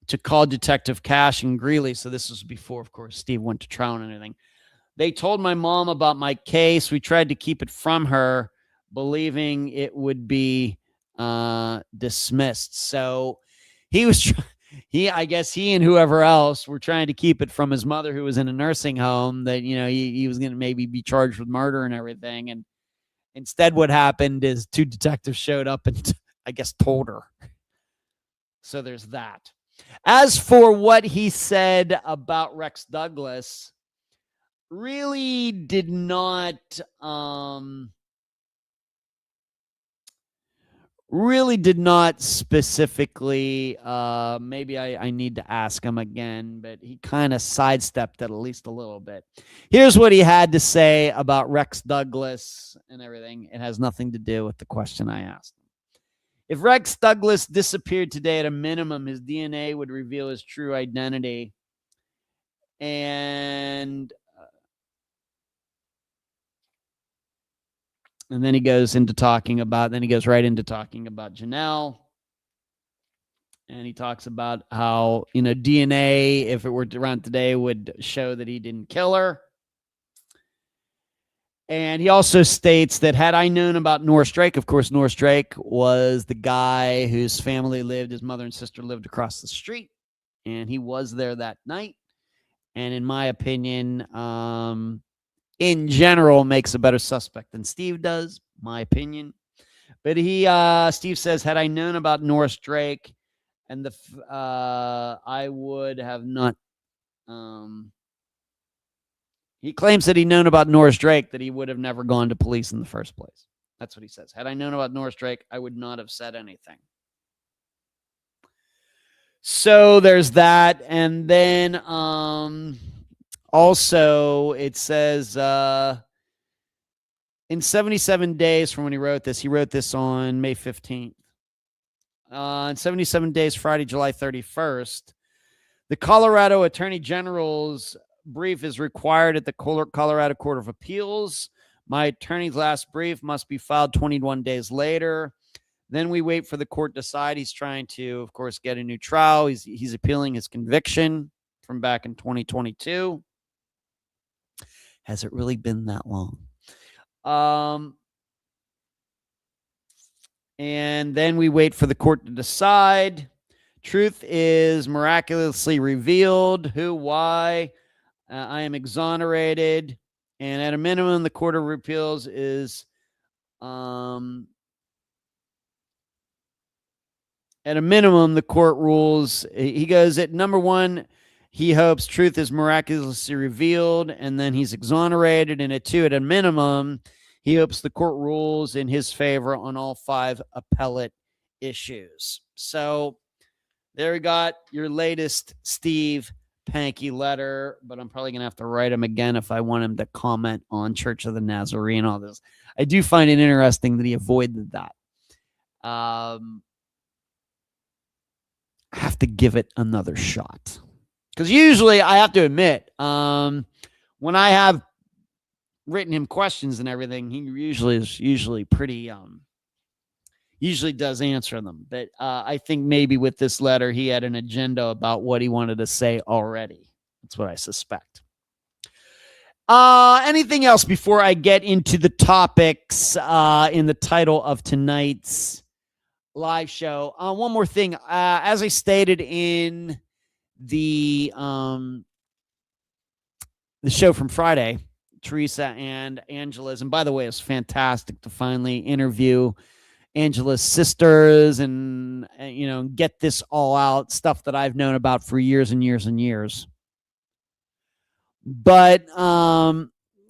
[SPEAKER 1] to call Detective Cash in Greeley. So this was before, of course, Steve went to trial and everything. They told my mom about my case. We tried to keep it from her, believing it would be dismissed. So he was I guess he and whoever else were trying to keep it from his mother, who was in a nursing home, that, he was going to maybe be charged with murder and everything. And instead, what happened is two detectives showed up and I guess told her. So there's that. As for what he said about Rex Douglas, really did not specifically, maybe I need to ask him again, but he kind of sidestepped it at least a little bit. Here's what he had to say about Rex Douglas and everything. It has nothing to do with the question I asked him. If Rex Douglas disappeared today, at a minimum, his DNA would reveal his true identity. And then he goes right into talking about Janelle. And he talks about how, DNA, if it were around today, would show that he didn't kill her. And he also states that had I known about Norris Drake, of course, Norris Drake was the guy whose family his mother and sister lived across the street. And he was there that night. And in my opinion, in general, makes a better suspect than Steve does, my opinion. But Steve says, had I known about Norris Drake, and I would have not. He claims that he'd known about Norris Drake, that he would have never gone to police in the first place. That's what he says. Had I known about Norris Drake, I would not have said anything. So there's that. And then also it says in 77 days from when he wrote this on May 15th. In 77 days, Friday, July 31st, the Colorado Attorney General's brief is required at the Colorado Court of Appeals. My attorney's last brief must be filed 21 days later. Then we wait for the court to decide. He's trying to, of course, get a new trial. He's appealing his conviction from back in 2022. Has it really been that long? And then we wait for the court to decide. Truth is miraculously revealed. Who, why? I am exonerated. And at a minimum, the Court of Appeals is, at a minimum, the court rules. He goes at number one, he hopes truth is miraculously revealed, and then he's exonerated. And at two, at a minimum, he hopes the court rules in his favor on all 5 appellate issues. So there we got your latest Steve Pankey letter, but I'm probably going to have to write him again if I want him to comment on Church of the Nazarene and all this. I do find it interesting that he avoided that. I have to give it another shot. Because usually, I have to admit, when I have written him questions and everything, he usually pretty usually does answer them. But I think maybe with this letter, he had an agenda about what he wanted to say already. That's what I suspect. Anything else before I get into the topics in the title of tonight's live show? One more thing. As I stated in the show from Friday, Teresa and Angela's, and by the way, it was fantastic to finally interview Angela's sisters and get this all out, stuff that I've known about for years and years and years. But and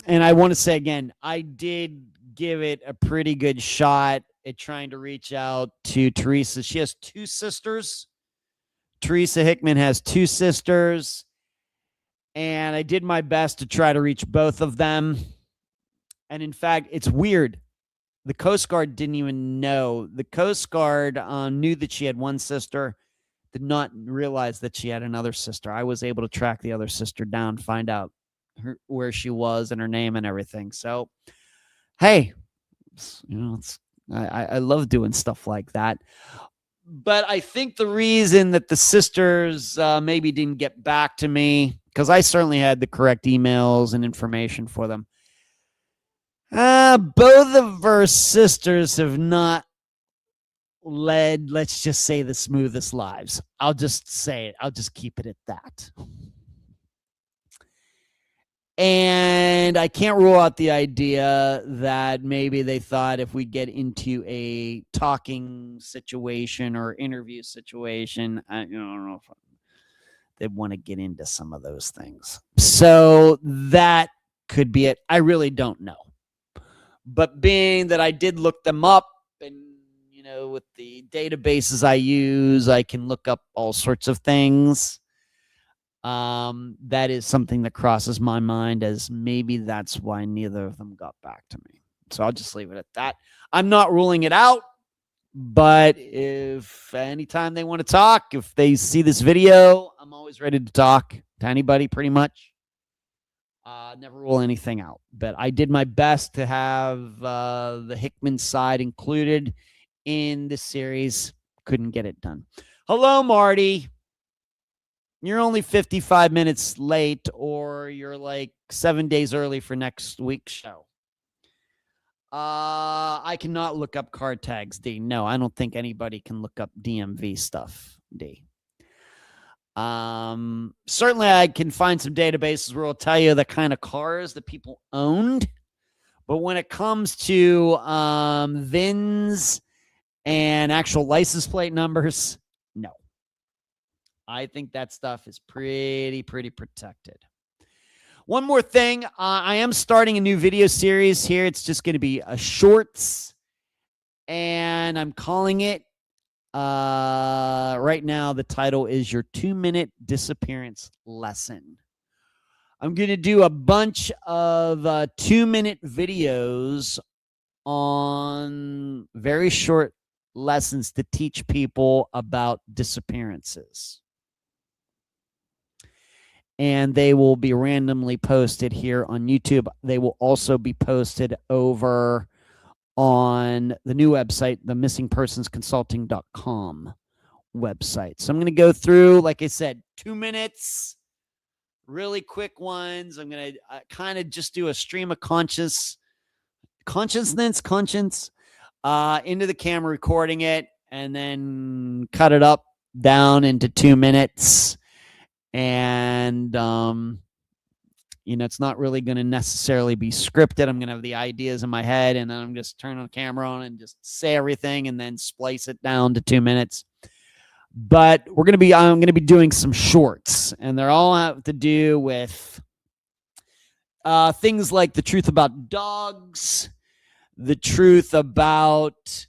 [SPEAKER 1] I want to say again, I did give it a pretty good shot at trying to reach out to Teresa. She has 2 sisters. Teresa Hickman has 2 sisters, and I did my best to try to reach both of them. And in fact, it's weird. The Coast Guard didn't even know. The Coast Guard knew that she had one sister, did not realize that she had another sister. I was able to track the other sister down, find out where she was and her name and everything. So, hey, I love doing stuff like that. But I think the reason that the sisters maybe didn't get back to me, because I certainly had the correct emails and information for them. Both of her sisters have not led, let's just say, the smoothest lives. I'll just say it. I'll just keep it at that. And I can't rule out the idea that maybe they thought if we get into a talking situation or interview situation, I don't know if they'd want to get into some of those things. So that could be it. I really don't know. But being that I did look them up, and with the databases I use, I can look up all sorts of things. That is something that crosses my mind as maybe that's why neither of them got back to me. So I'll just leave it at that. I'm not ruling it out, but if anytime they want to talk, if they see this video, I'm always ready to talk to anybody pretty much. Never rule anything out, but I did my best to have the Hickman side included in this series. Couldn't get it done. Hello, Marty. You're only 55 minutes late, or you're like 7 days early for next week's show. I cannot look up card tags, D. No, I don't think anybody can look up DMV stuff, D. Certainly I can find some databases where it'll tell you the kind of cars that people owned. But when it comes to VINs and actual license plate numbers, no. I think that stuff is pretty protected. One more thing. I am starting a new video series here. It's just going to be a shorts, and I'm calling it, right now, the title is Your 2-Minute Disappearance Lesson. I'm going to do a bunch of 2-minute videos on very short lessons to teach people about disappearances. And they will be randomly posted here on YouTube. They will also be posted over on the new website, the missingpersonsconsulting.com website. So I'm going to go through, like I said, 2 minutes, really quick ones. I'm going to kind of just do a stream of conscience into the camera, recording it, and then cut it up down into 2 minutes. And, it's not really going to necessarily be scripted. I'm going to have the ideas in my head, and then I'm just turn the camera on and just say everything and then splice it down to 2 minutes. But I'm going to be doing some shorts, and they're all have to do with things like the truth about dogs, the truth about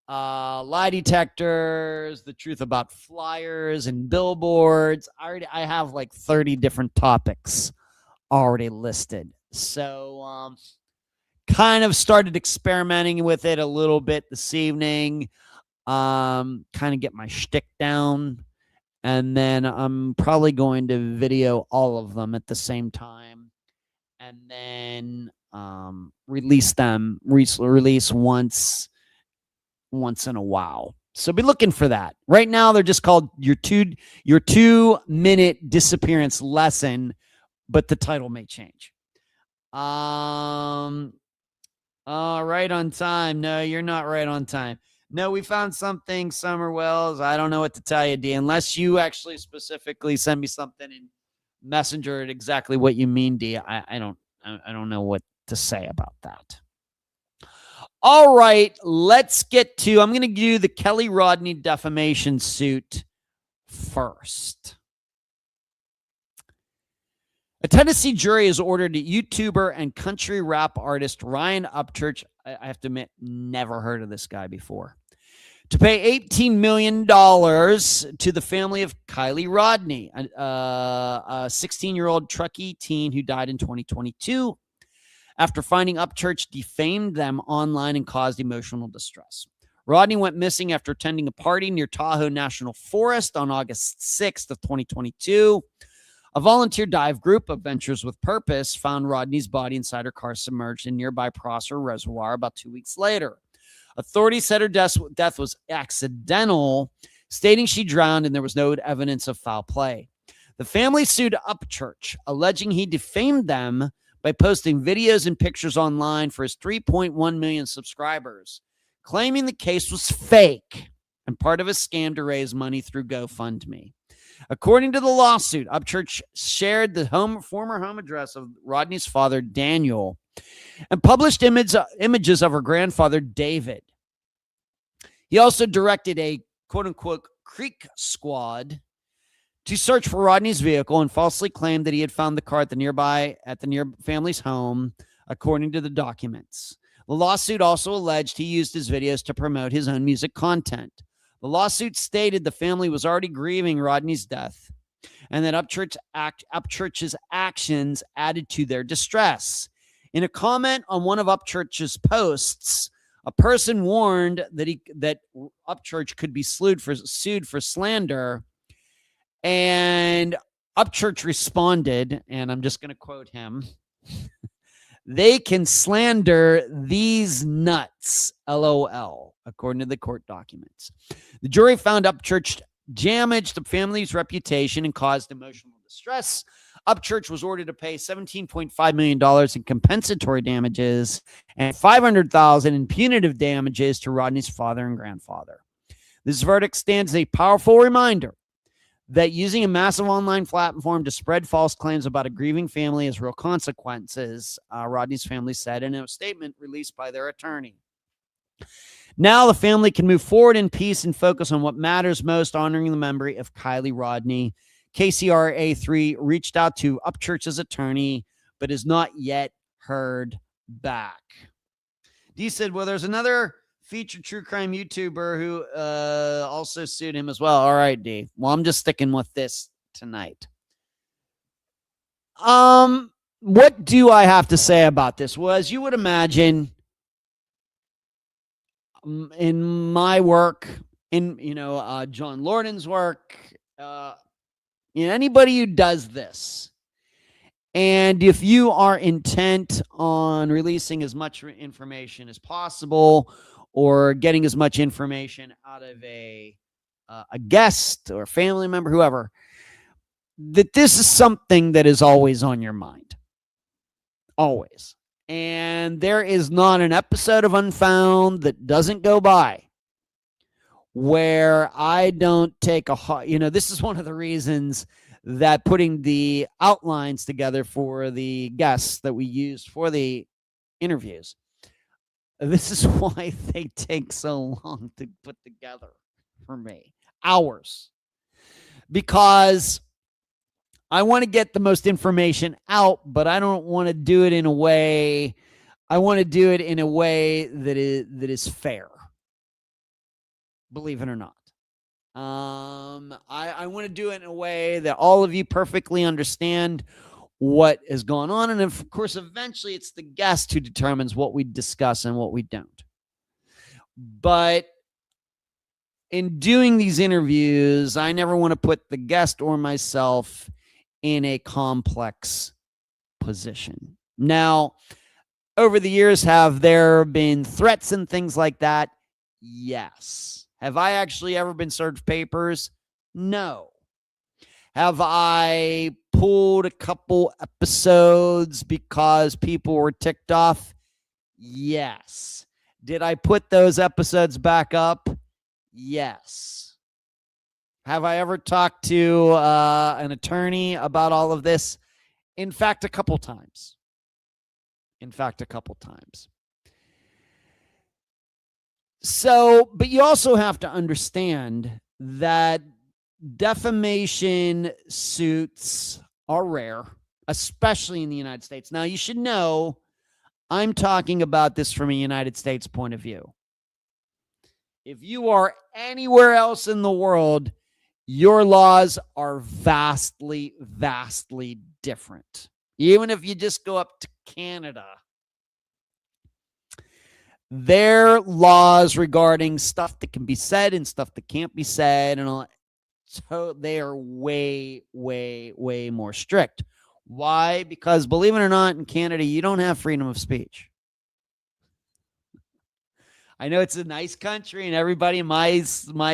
[SPEAKER 1] lie detectors, the truth about flyers and billboards. I have like 30 different topics already listed. So kind of started experimenting with it a little bit this evening. Kind of get my shtick down. And then I'm probably going to video all of them at the same time. And then release once in a while. So be looking for that. Right now, they're just called your 2-minute disappearance lesson, but the title may change. Right on time. No, you're not right on time. No, we found something, Summer Wells. I don't know what to tell you, D, unless you actually specifically send me something in Messenger at exactly what you mean, D. I don't know what to say about that. All right, let's get to, I'm going to do the Kelly Rodni defamation suit first. A Tennessee jury has ordered YouTuber and country rap artist Ryan Upchurch, I have to admit, never heard of this guy before, to pay $18 million to the family of Kylie Rodni, a 16-year-old Truckee teen who died in 2022 after finding Upchurch defamed them online and caused emotional distress. Rodni went missing after attending a party near Tahoe National Forest on August 6th of 2022. A volunteer dive group, Adventures with Purpose, found Rodni's body inside her car submerged in nearby Prosser Reservoir about 2 weeks later. Authorities said her death was accidental, stating she drowned and there was no evidence of foul play. The family sued Upchurch, alleging he defamed them by posting videos and pictures online for his 3.1 million subscribers, claiming the case was fake. and part of a scam to raise money through GoFundMe. According to the lawsuit, Upchurch shared the former home address of Rodney's father, Daniel, and published images of her grandfather, David. He also directed a quote-unquote creek squad to search for Rodney's vehicle and falsely claimed that he had found the car at the near family's home, according to the documents. The lawsuit also alleged he used his videos to promote his own music content. The lawsuit stated the family was already grieving Rodney's death and that Upchurch's actions added to their distress. In a comment on one of Upchurch's posts, a person warned that Upchurch could be sued for slander, and Upchurch responded, and I'm just going to quote him, "They can slander these nuts, LOL," according to the court documents. The jury found Upchurch damaged the family's reputation and caused emotional distress. Upchurch was ordered to pay $17.5 million in compensatory damages and $500,000 in punitive damages to Rodney's father and grandfather. This verdict stands as a powerful reminder that using a massive online platform to spread false claims about a grieving family has real consequences, Rodney's family said in a statement released by their attorney. Now the family can move forward in peace and focus on what matters most, honoring the memory of Kiely Rodni. KCRA3 reached out to Upchurch's attorney, but has not yet heard back. D said, well, there's another featured true crime YouTuber who also sued him as well. All right, D. Well, I'm just sticking with this tonight. What do I have to say about this? Well, as you would imagine, in my work, in John Lorden's work, anybody who does this, and if you are intent on releasing as much information as possible or getting as much information out of a guest or family member, whoever, that this is something that is always on your mind. Always. And there is not an episode of Unfound that doesn't go by where I don't take this is one of the reasons that putting the outlines together for the guests that we use for the interviews, this is why they take so long to put together for me. Hours. Because I want to get the most information out, but I don't want to do it in a way. I want to do it in a way that is fair. Believe it or not. I want to do it in a way that all of you perfectly understand what is going on. And of course, eventually it's the guest who determines what we discuss and what we don't. But in doing these interviews, I never want to put the guest or myself in a complex position. Now, over the years, have there been threats and things like that? Yes. Have I actually ever been served papers? No. Have I pulled a couple episodes because people were ticked off? Yes. Did I put those episodes back up? Yes. Have I ever talked to an attorney about all of this? In fact, a couple times. So, but you also have to understand that defamation suits are rare, especially in the United States. Now, you should know I'm talking about this from a United States point of view. If you are anywhere else in the world, your laws are vastly, vastly different. Even if you just go up to Canada, their laws regarding stuff that can be said and stuff that can't be said and all that, so they are way, way, way more strict. Why? Because believe it or not, in Canada, you don't have freedom of speech. I know it's a nice country and everybody, my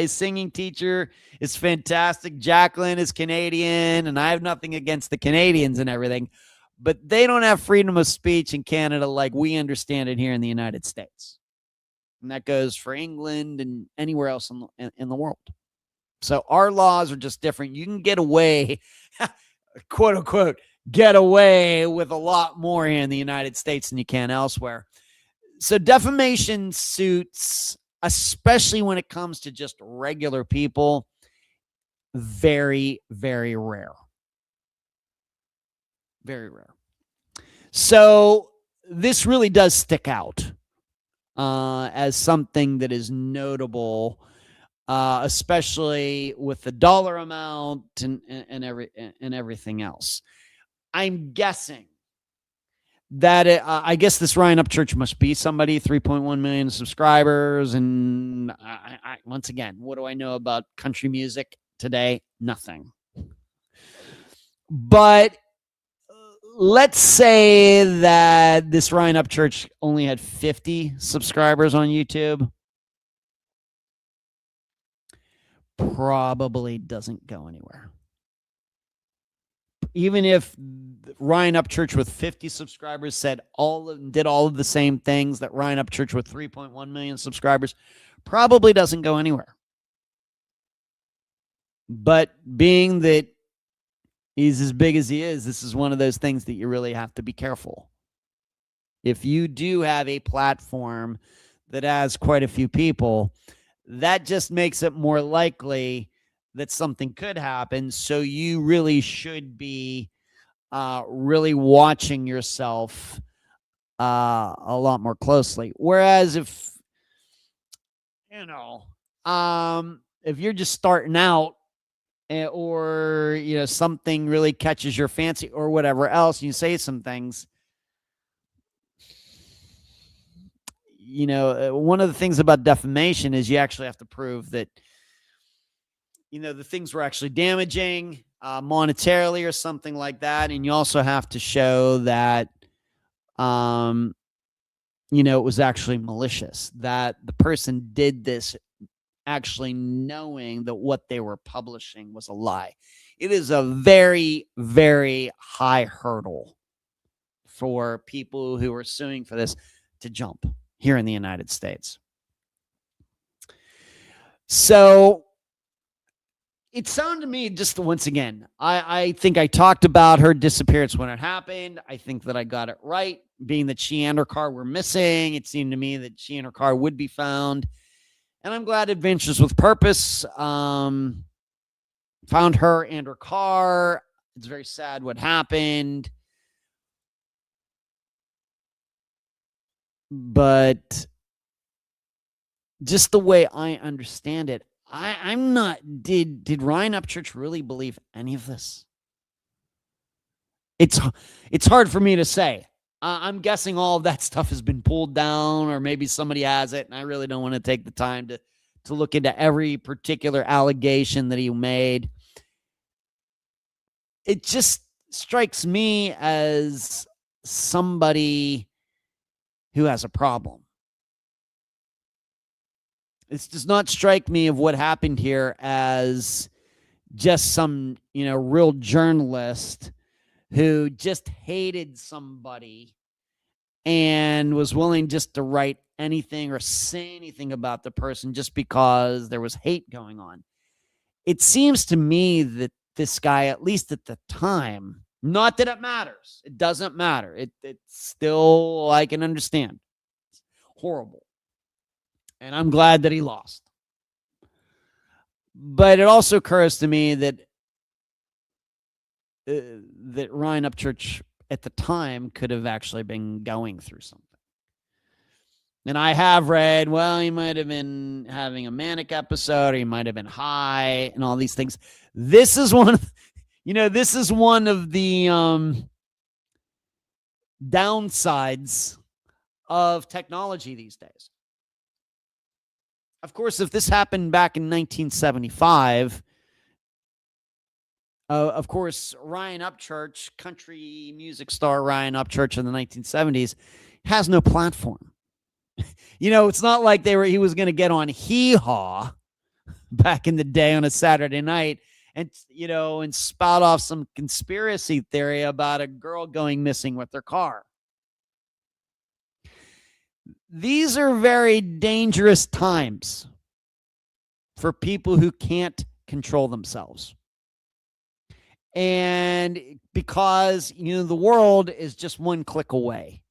[SPEAKER 1] singing teacher is fantastic. Jacqueline is Canadian and I have nothing against the Canadians and everything, but they don't have freedom of speech in Canada like we understand it here in the United States. And that goes for England and anywhere else in the world. So our laws are just different. You can get away, quote unquote, get away with a lot more here in the United States than you can elsewhere. So defamation suits, especially when it comes to just regular people, very, very rare. Very rare. So this really does stick out as something that is notable, especially with the dollar amount and everything else. I'm guessing that I guess this Ryan Upchurch must be somebody, 3.1 million subscribers. And once again, what do I know about country music today? Nothing. But let's say that this Ryan Upchurch only had 50 subscribers on YouTube. Probably doesn't go anywhere. Even if Ryan Upchurch with 50 subscribers did all of the same things that Ryan Upchurch with 3.1 million subscribers, probably doesn't go anywhere. But being that he's as big as he is, this is one of those things that you really have to be careful. If you do have a platform that has quite a few people, that just makes it more likely that something could happen. So you really should be really watching yourself a lot more closely. Whereas if, if you're just starting out, or something really catches your fancy or whatever else, you say some things, one of the things about defamation is you actually have to prove that the things were actually damaging monetarily or something like that. And you also have to show that it was actually malicious, that the person did this actually knowing that what they were publishing was a lie. It is a very, very high hurdle for people who are suing for this to jump here in the United States. So it sounded to me, just once again, I think I talked about her disappearance when it happened. I think that I got it right, being that she and her car were missing. It seemed to me that she and her car would be found. And I'm glad Adventures with Purpose found her and her car. It's very sad what happened. But just the way I understand it, I'm not, did Ryan Upchurch really believe any of this? It's hard for me to say. I'm guessing all of that stuff has been pulled down, or maybe somebody has it, and I really don't want to take the time to look into every particular allegation that he made. It just strikes me as somebody who has a problem. This does not strike me of what happened here as just some, real journalist who just hated somebody and was willing just to write anything or say anything about the person just because there was hate going on. It seems to me that this guy, at least at the time, not that it matters, it doesn't matter. It's still, I can understand. It's horrible. And I'm glad that he lost. But it also occurs to me that Ryan Upchurch at the time could have actually been going through something. And I have read, well, he might have been having a manic episode, or he might have been high, and all these things. This is one of, this is one of the downsides of technology these days. Of course, if this happened back in 1975, of course, Ryan Upchurch, country music star Ryan Upchurch in the 1970s, has no platform. It's not like he was going to get on Hee Haw back in the day on a Saturday night and spout off some conspiracy theory about a girl going missing with her car. these are very dangerous times for people who can't control themselves. And because, the world is just one click away.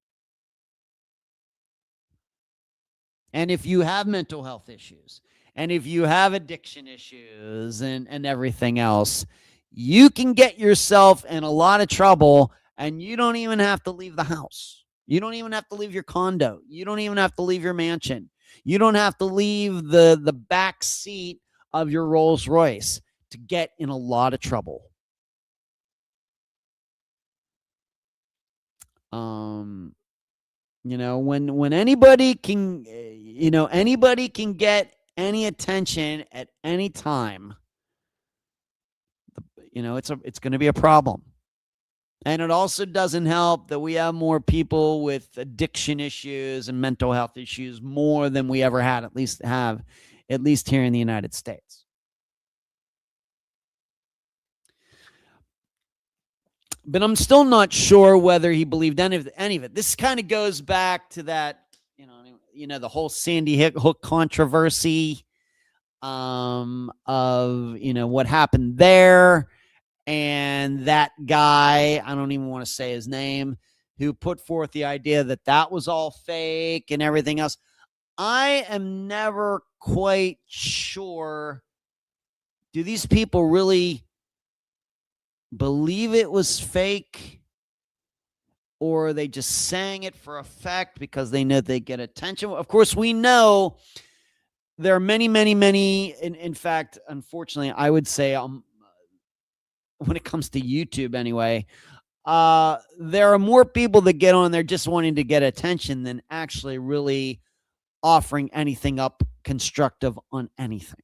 [SPEAKER 1] And if you have mental health issues, and if you have addiction issues and everything else, you can get yourself in a lot of trouble, and you don't even have to leave the house. You don't even have to leave your condo. You don't even have to leave your mansion. You don't have to leave the back seat of your Rolls Royce to get in a lot of trouble. When anybody can, anybody can get any attention at any time, it's going to be a problem. And it also doesn't help that we have more people with addiction issues and mental health issues more than we ever had, at least here in the United States. But I'm still not sure whether he believed any of it. This kind of goes back to that, the whole Sandy Hook controversy, of what happened there, and that guy, I don't even want to say his name, who put forth the idea that that was all fake and everything else. I am never quite sure. Do these people really believe it was fake, or are they just saying it for effect because they know they get attention? Of course, we know there are many, many, many. In fact, unfortunately, I would say, when it comes to YouTube anyway, there are more people that get on there just wanting to get attention than actually really offering anything up constructive on anything.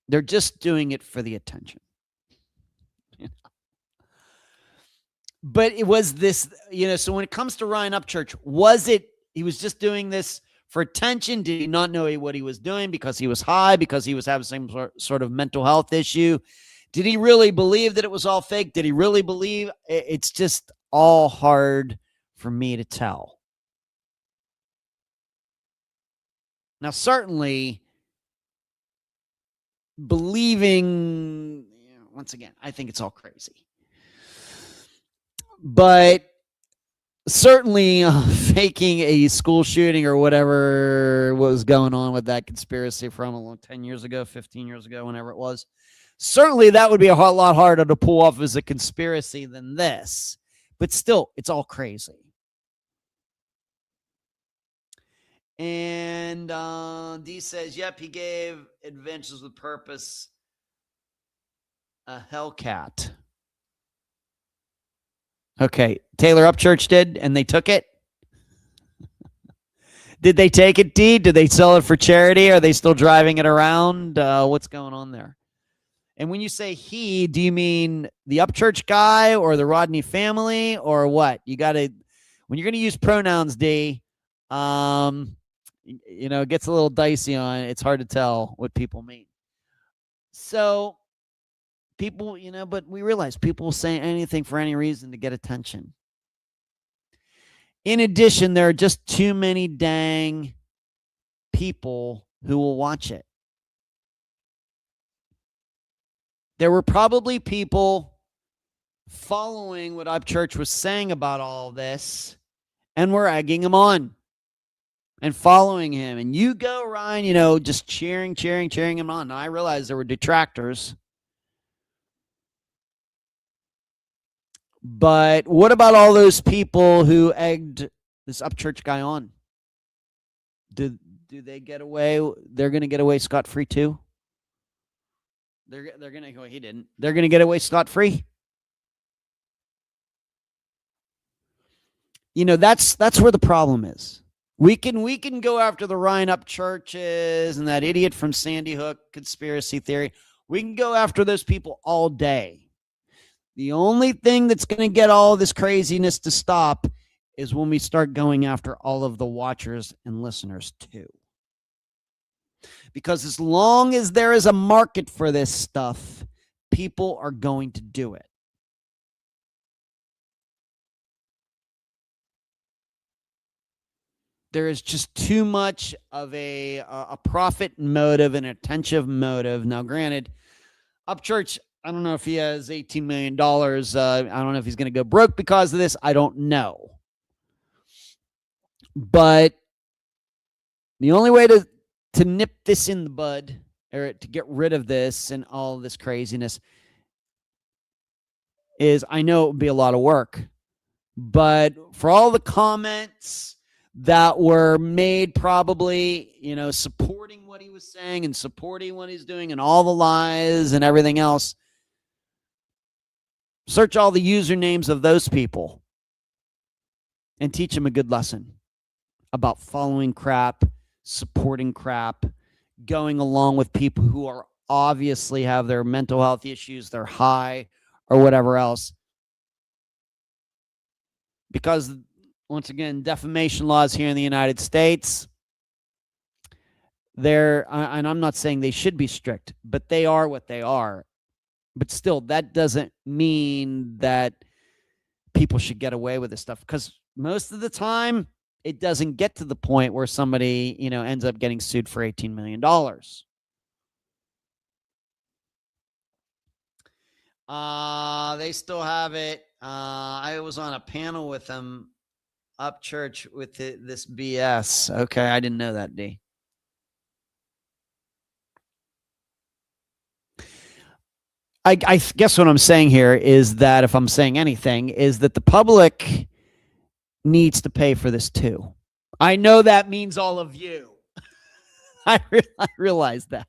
[SPEAKER 1] They're just doing it for the attention. But it was this, so when it comes to Ryan Upchurch, he was just doing this for attention? Did he not know what he was doing because he was high, because he was having some sort of mental health issue? Did he really believe that it was all fake? Did he really believe? It's just all hard for me to tell. Now, certainly, believing, once again, I think it's all crazy. But certainly faking a school shooting or whatever was going on with that conspiracy from 10 years ago, 15 years ago, whenever it was, certainly that would be a lot harder to pull off as a conspiracy than this. But still, it's all crazy. And D says, yep, he gave Adventures with Purpose a Hellcat. Okay, Taylor Upchurch did, and they took it? Did they take it, D? Did they sell it for charity? Are they still driving it around? What's going on there? And when you say he, do you mean the Upchurch guy or the Rodni family or what? You got to, when you're going to use pronouns, D, it gets a little dicey on it. It's hard to tell what people mean. So people, but we realize people will say anything for any reason to get attention. In addition, there are just too many dang people who will watch it. There were probably people following what Upchurch was saying about all of this and were egging him on and following him. And you go, Ryan, just cheering him on. Now, I realize there were detractors. But what about all those people who egged this Upchurch guy on? Do they get away? They're going to get away scot-free too? They're going to go, he didn't. They're going to get away scot-free? That's where the problem is. We can go after the Ryan Upchurches and that idiot from Sandy Hook conspiracy theory. We can go after those people all day. The only thing that's going to get all of this craziness to stop is when we start going after all of the watchers and listeners too. Because as long as there is a market for this stuff, people are going to do it. there is just too much of a profit motive and attention motive. Now, granted, Upchurch, I don't know if he has $18 million. I don't know if he's going to go broke because of this. I don't know. But the only way to nip this in the bud, or to get rid of this and all this craziness, is, I know it would be a lot of work, but for all the comments that were made, probably, supporting what he was saying and supporting what he's doing and all the lies and everything else, search all the usernames of those people and teach them a good lesson about following crap, supporting crap, going along with people who are obviously have their mental health issues, they're high, or whatever else. Because, once again, defamation laws here in the United States, and I'm not saying they should be strict, but they are what they are. But still, that doesn't mean that people should get away with this stuff, because most of the time, it doesn't get to the point where somebody, ends up getting sued for $18 million. They still have it. I was on a panel with them, Upchurch, with this BS. Okay, I didn't know that, D. I guess what I'm saying here is that, if I'm saying anything, is that the public needs to pay for this too. I know that means all of you. I realize that.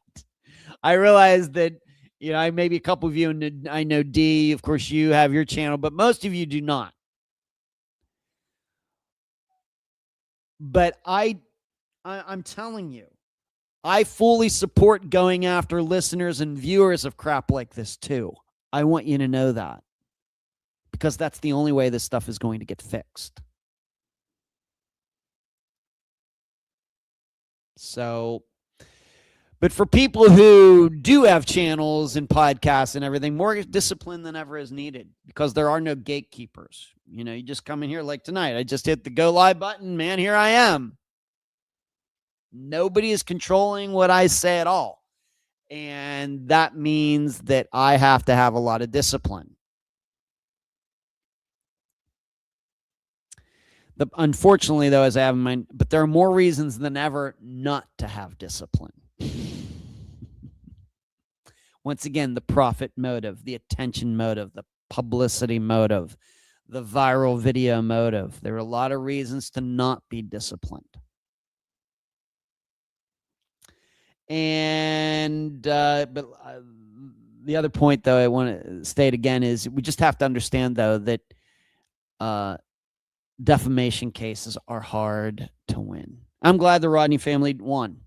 [SPEAKER 1] I realize that, maybe a couple of you, and I know D, of course, you have your channel, but most of you do not. But I'm telling you, I fully support going after listeners and viewers of crap like this too. I want you to know that, because that's the only way this stuff is going to get fixed. So, but for people who do have channels and podcasts and everything, more discipline than ever is needed, because there are no gatekeepers. You just come in here like tonight. I just hit the go live button, man. Here I am. Nobody is controlling what I say at all. And that means that I have to have a lot of discipline. Unfortunately, though, as I have in mind, but there are more reasons than ever not to have discipline. Once again, the profit motive, the attention motive, the publicity motive, the viral video motive. There are a lot of reasons to not be disciplined. And but the other point, though, I want to state again is, we just have to understand, though, that defamation cases are hard to win. I'm glad the Rodni family won.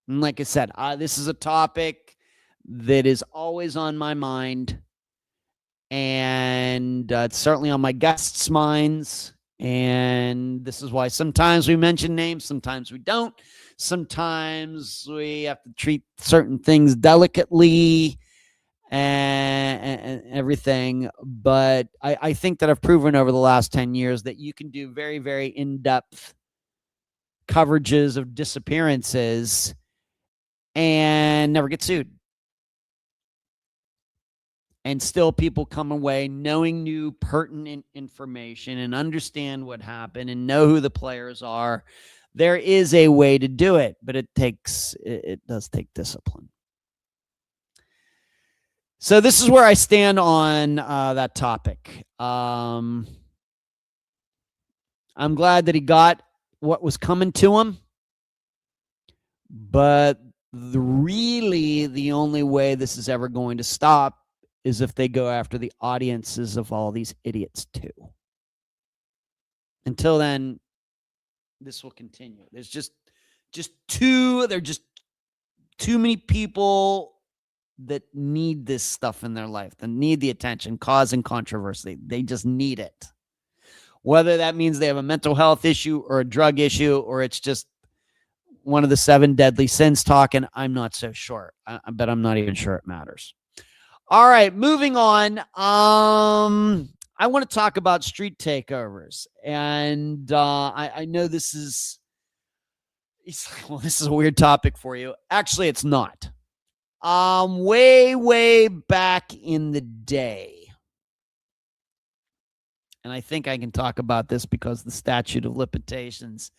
[SPEAKER 1] And like I said, this is a topic that is always on my mind, and it's certainly on my guests' minds. And this is why sometimes we mention names, sometimes we don't. Sometimes we have to treat certain things delicately and everything. But I think that I've proven over the last 10 years that you can do very, very in-depth coverages of disappearances and never get sued. And still people come away knowing new pertinent information and understand what happened and know who the players are. There is a way to do it, but it does take discipline. So this is where I stand on that topic. I'm glad that he got what was coming to him, but really the only way this is ever going to stop is if they go after the audiences of all these idiots too. Until then, this will continue. There's just too many people that need this stuff in their life, that need the attention, causing controversy. They just need it. Whether that means they have a mental health issue or a drug issue, or it's just one of the 7 deadly sins talking, I'm not so sure. But I'm not even sure it matters. All right, moving on. I want to talk about street takeovers. And I know this is, well, this is a weird topic for you. Actually, it's not. Way back in the day, and I think I can talk about this because the statute of limitations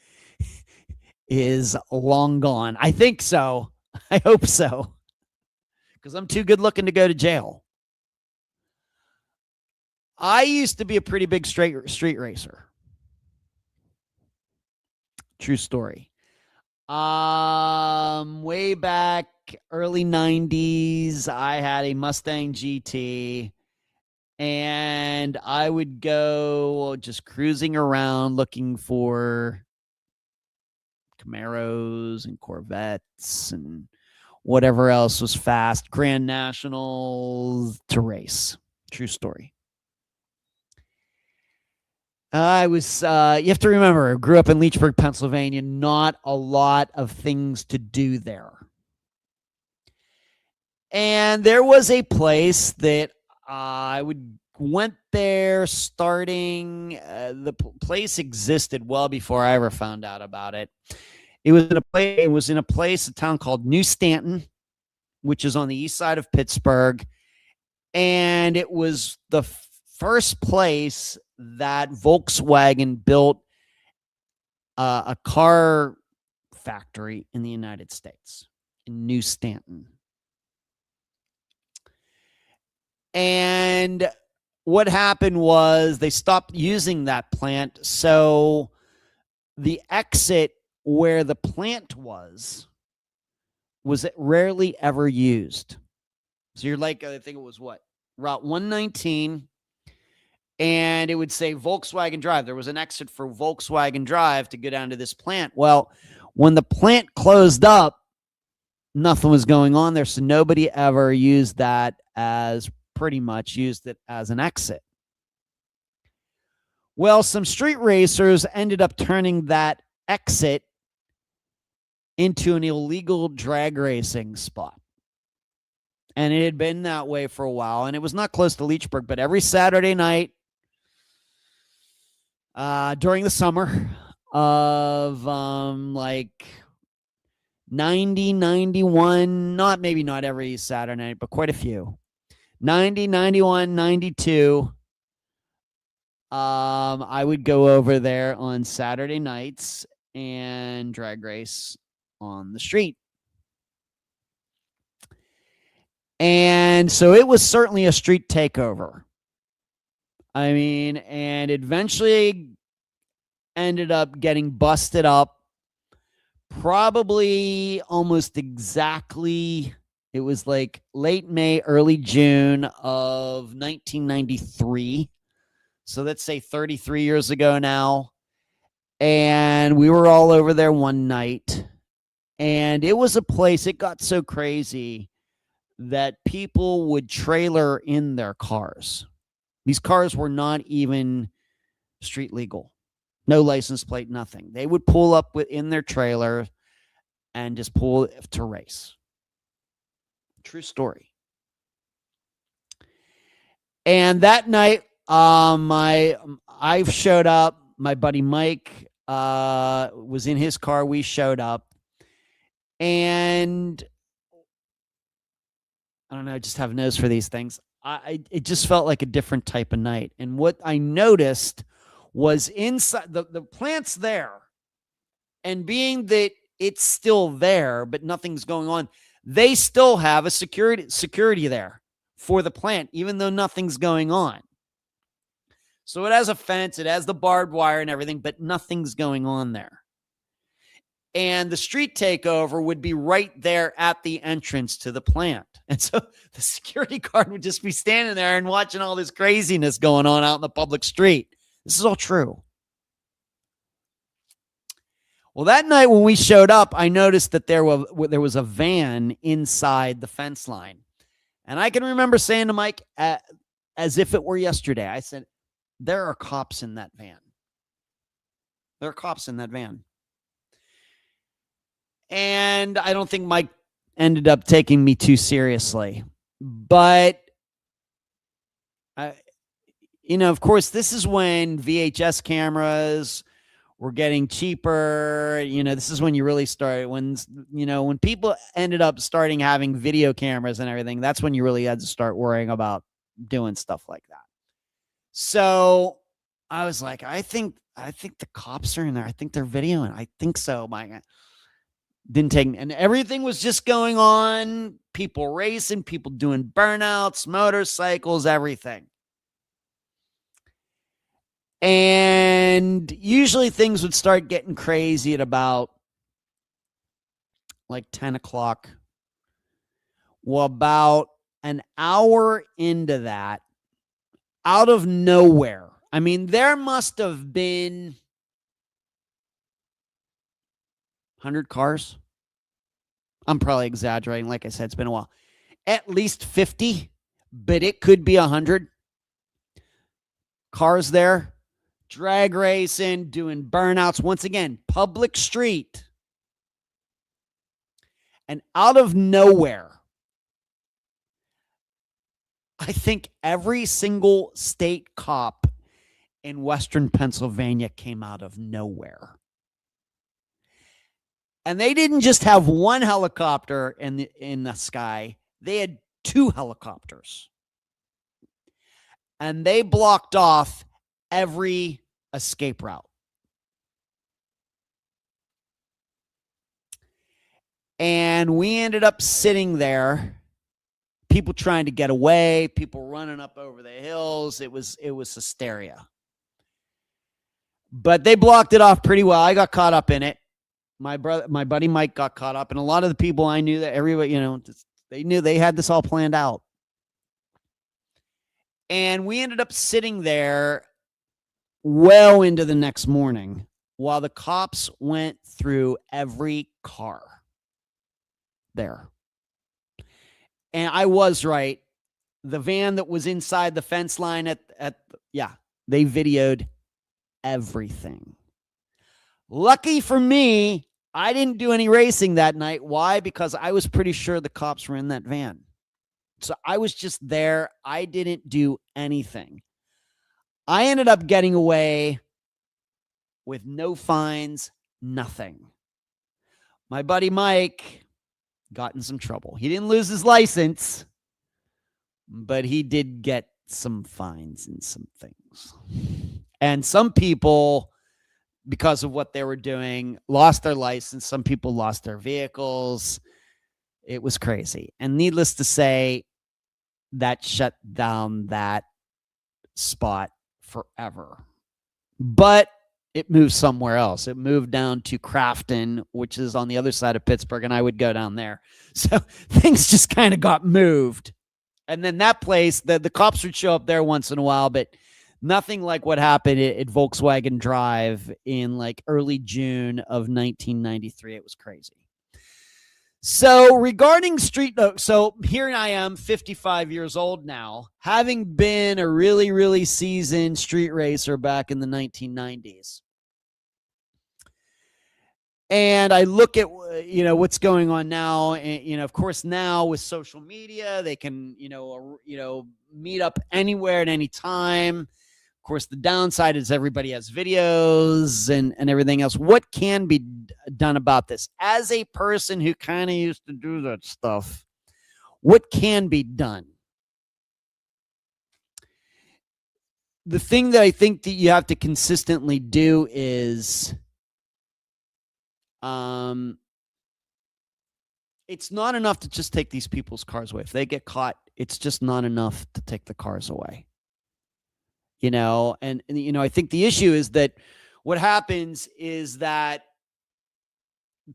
[SPEAKER 1] is long gone. I think so. I hope so, because I'm too good looking to go to jail. I used to be a pretty big street racer. True story. Way back early 90s, I had a Mustang GT, and I would go just cruising around looking for Camaros and Corvettes and whatever else was fast, Grand Nationals to race. True story. I was, you have to remember, I grew up in Leechburg, Pennsylvania, not a lot of things to do there. And there was a place that I went there starting, the place existed well before I ever found out about it. It was in a place, a town called New Stanton, which is on the east side of Pittsburgh. And it was the first place that Volkswagen built a car factory in the United States, in New Stanton. And what happened was they stopped using that plant. So the exit where the plant was rarely ever used. So you're like, I think it was what? Route 119. And it would say Volkswagen Drive. There was an exit for Volkswagen Drive to go down to this plant. Well, when the plant closed up, nothing was going on there. So nobody ever used that as pretty much used it as an exit. Well, some street racers ended up turning that exit into an illegal drag racing spot. And it had been that way for a while. And it was not close to Leechburg, but every Saturday night during the summer of like 90, 91, not every Saturday night, but quite a few. 90, 91, 92. I would go over there on Saturday nights and drag race on the street. And so it was certainly a street takeover. I mean, and eventually ended up getting busted up probably almost exactly, it was like late May, early June of 1993. So let's say 33 years ago now. And we were all over there one night. And it was a place, it got so crazy that people would trailer in their cars. These cars were not even street legal. No license plate, nothing. They would pull up in their trailer and just pull to race. True story. And that night, I showed up. My buddy Mike was in his car. We showed up. And I don't know, I just have a nose for these things. It just felt like a different type of night. And what I noticed was inside the plant's there, and being that it's still there, but nothing's going on, they still have a security there for the plant, even though nothing's going on. So it has a fence, it has the barbed wire and everything, but nothing's going on there. And the street takeover would be right there at the entrance to the plant. And so the security guard would just be standing there and watching all this craziness going on out in the public street. This is all true. Well, that night when we showed up, I noticed that there was a van inside the fence line. And I can remember saying to Mike, as if it were yesterday, I said, there are cops in that van. There are cops in that van. And I don't think Mike ended up taking me too seriously. But of course, this is when VHS cameras were getting cheaper. This is when you really started, when people ended up starting having video cameras and everything, that's when you really had to start worrying about doing stuff like that. So I was like, I think the cops are in there. I think they're videoing. I think so. My God. Didn't take me. And everything was just going on. People racing, people doing burnouts, motorcycles, everything. And usually things would start getting crazy at about like 10 o'clock. Well, about an hour into that, out of nowhere, I mean, there must have been 100 cars. I'm probably exaggerating. Like I said, it's been a while. At least 50, but it could be 100 cars there. Drag racing, doing burnouts. Once again, public street. And out of nowhere, I think every single state cop in Western Pennsylvania came out of nowhere. And they didn't just have one helicopter in the sky. They had 2 helicopters. And they blocked off every escape route. And we ended up sitting there, people trying to get away, people running up over the hills. It was hysteria. But they blocked it off pretty well. I got caught up in it. My buddy Mike got caught up, and a lot of the people I knew, that everybody, they knew they had this all planned out. And we ended up sitting there well into the next morning while the cops went through every car there. And I was right. The van that was inside the fence line they videoed everything. Lucky for me, I didn't do any racing that night. Why? Because I was pretty sure the cops were in that van. So I was just there. I didn't do anything. I ended up getting away with no fines, nothing. My buddy Mike got in some trouble. He didn't lose his license, but he did get some fines and some things. And some people, because of what they were doing, lost their license. Some people lost their vehicles. It was crazy. And needless to say, that shut down that spot forever. But it moved somewhere else. It moved down to Crafton, which is on the other side of Pittsburgh, and I would go down there. So things just kind of got moved. And then that place, the cops would show up there once in a while, but nothing like what happened at Volkswagen Drive in like early June of 1993. It was crazy. So regarding so here I am, 55 years old now, having been a really, really seasoned street racer back in the 1990s. And I look at, what's going on now. And, of course, now with social media, they can, meet up anywhere at any time. Of course, the downside is everybody has videos and everything else. What can be done about this? As a person who kind of used to do that stuff, what can be done? The thing that I think that you have to consistently do is, it's not enough to just take these people's cars away. If they get caught, it's just not enough to take the cars away. And I think the issue is that what happens is that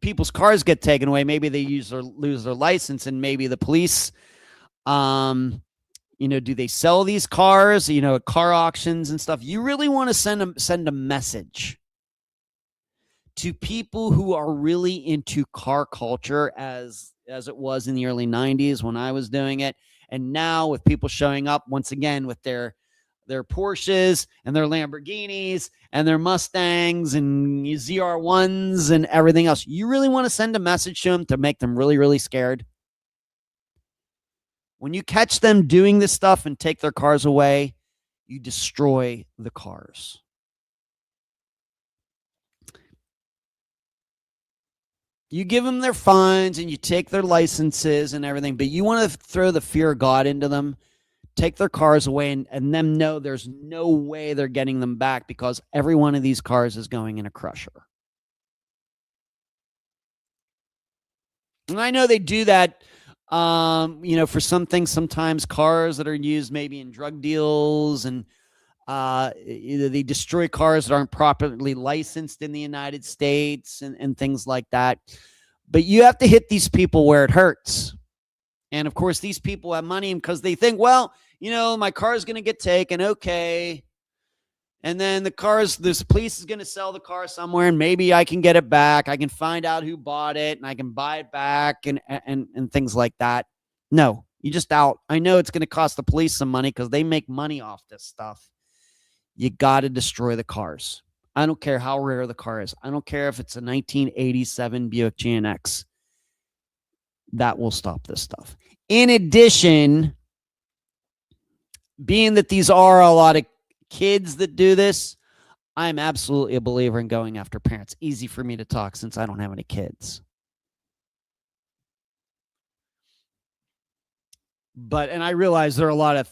[SPEAKER 1] people's cars get taken away. Maybe they lose their license, and maybe the police, do they sell these cars, at car auctions and stuff? You really want to send a message to people who are really into car culture as it was in the early 90s when I was doing it. And now with people showing up once again with their Porsches and their Lamborghinis and their Mustangs and ZR1s and everything else. You really want to send a message to them to make them really, really scared. When you catch them doing this stuff and take their cars away, you destroy the cars. You give them their fines and you take their licenses and everything, but you want to throw the fear of God into them, take their cars away, and them know there's no way they're getting them back because every one of these cars is going in a crusher. And I know they do that, for some things, sometimes cars that are used maybe in drug deals, and they destroy cars that aren't properly licensed in the United States, and things like that. But you have to hit these people where it hurts. And of course, these people have money because they think, well, my car is going to get taken. Okay. And then this police is going to sell the car somewhere, and maybe I can get it back. I can find out who bought it and I can buy it back, and things like that. No, you just out. I know it's going to cost the police some money because they make money off this stuff. You got to destroy the cars. I don't care how rare the car is. I don't care if it's a 1987 Buick GNX. That will stop this stuff. In addition, being that these are a lot of kids that do this, I'm absolutely a believer in going after parents. Easy for me to talk since I don't have any kids. And I realize there are a lot of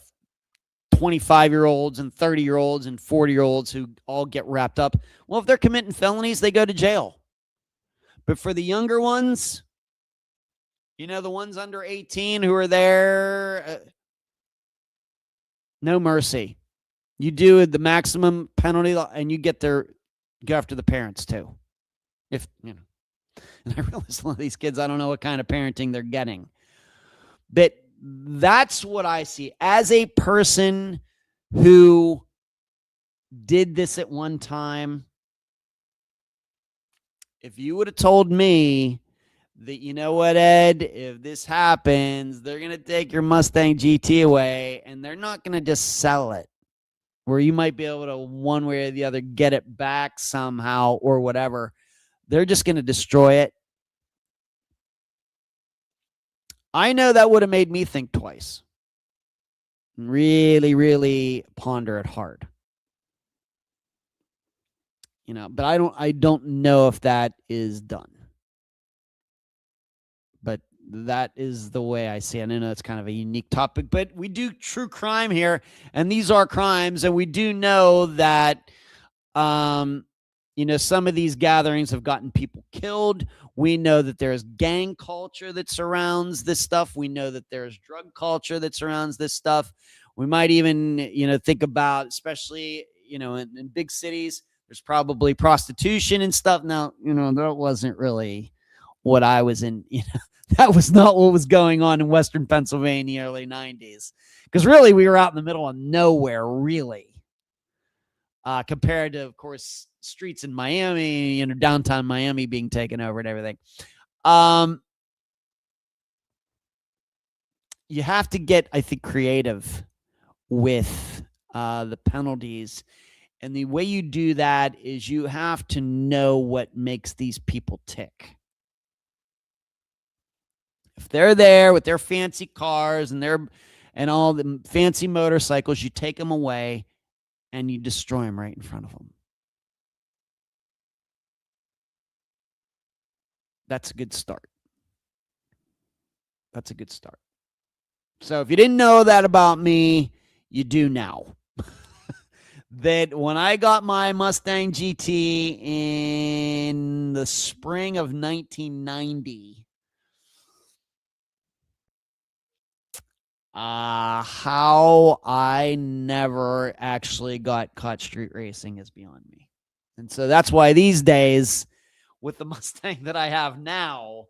[SPEAKER 1] 25-year-olds and 30-year-olds and 40-year-olds who all get wrapped up. Well, if they're committing felonies, they go to jail. But for the younger ones, the ones under 18 who are there, no mercy. You do the maximum penalty, and you go after the parents too. And I realize some of these kids, I don't know what kind of parenting they're getting. But that's what I see as a person who did this at one time. If you would have told me that, you know what, Ed, if this happens, they're going to take your Mustang GT away and they're not going to just sell it, where you might be able to one way or the other get it back somehow or whatever. They're just going to destroy it. I know that would have made me think twice. Really, really ponder it hard. But I don't know if that is done. But that is the way I see it. I know it's kind of a unique topic, but we do true crime here, and these are crimes, and we do know that some of these gatherings have gotten people killed. We know that there's gang culture that surrounds this stuff. We know that there's drug culture that surrounds this stuff. We might even, think about, especially, in big cities, there's probably prostitution and stuff. Now, that wasn't really what I was in, that was not what was going on in Western Pennsylvania, early 90s. Because really, we were out in the middle of nowhere, really. Compared to, of course, streets in Miami, downtown Miami being taken over and everything. You have to get, I think, creative with the penalties. And the way you do that is you have to know what makes these people tick. If they're there with their fancy cars and all the fancy motorcycles, you take them away and you destroy them right in front of them. That's a good start. That's a good start. So if you didn't know that about me, you do now. That when I got my Mustang GT in the spring of 1990, how I never actually got caught street racing is beyond me. And so that's why these days, with the Mustang that I have now,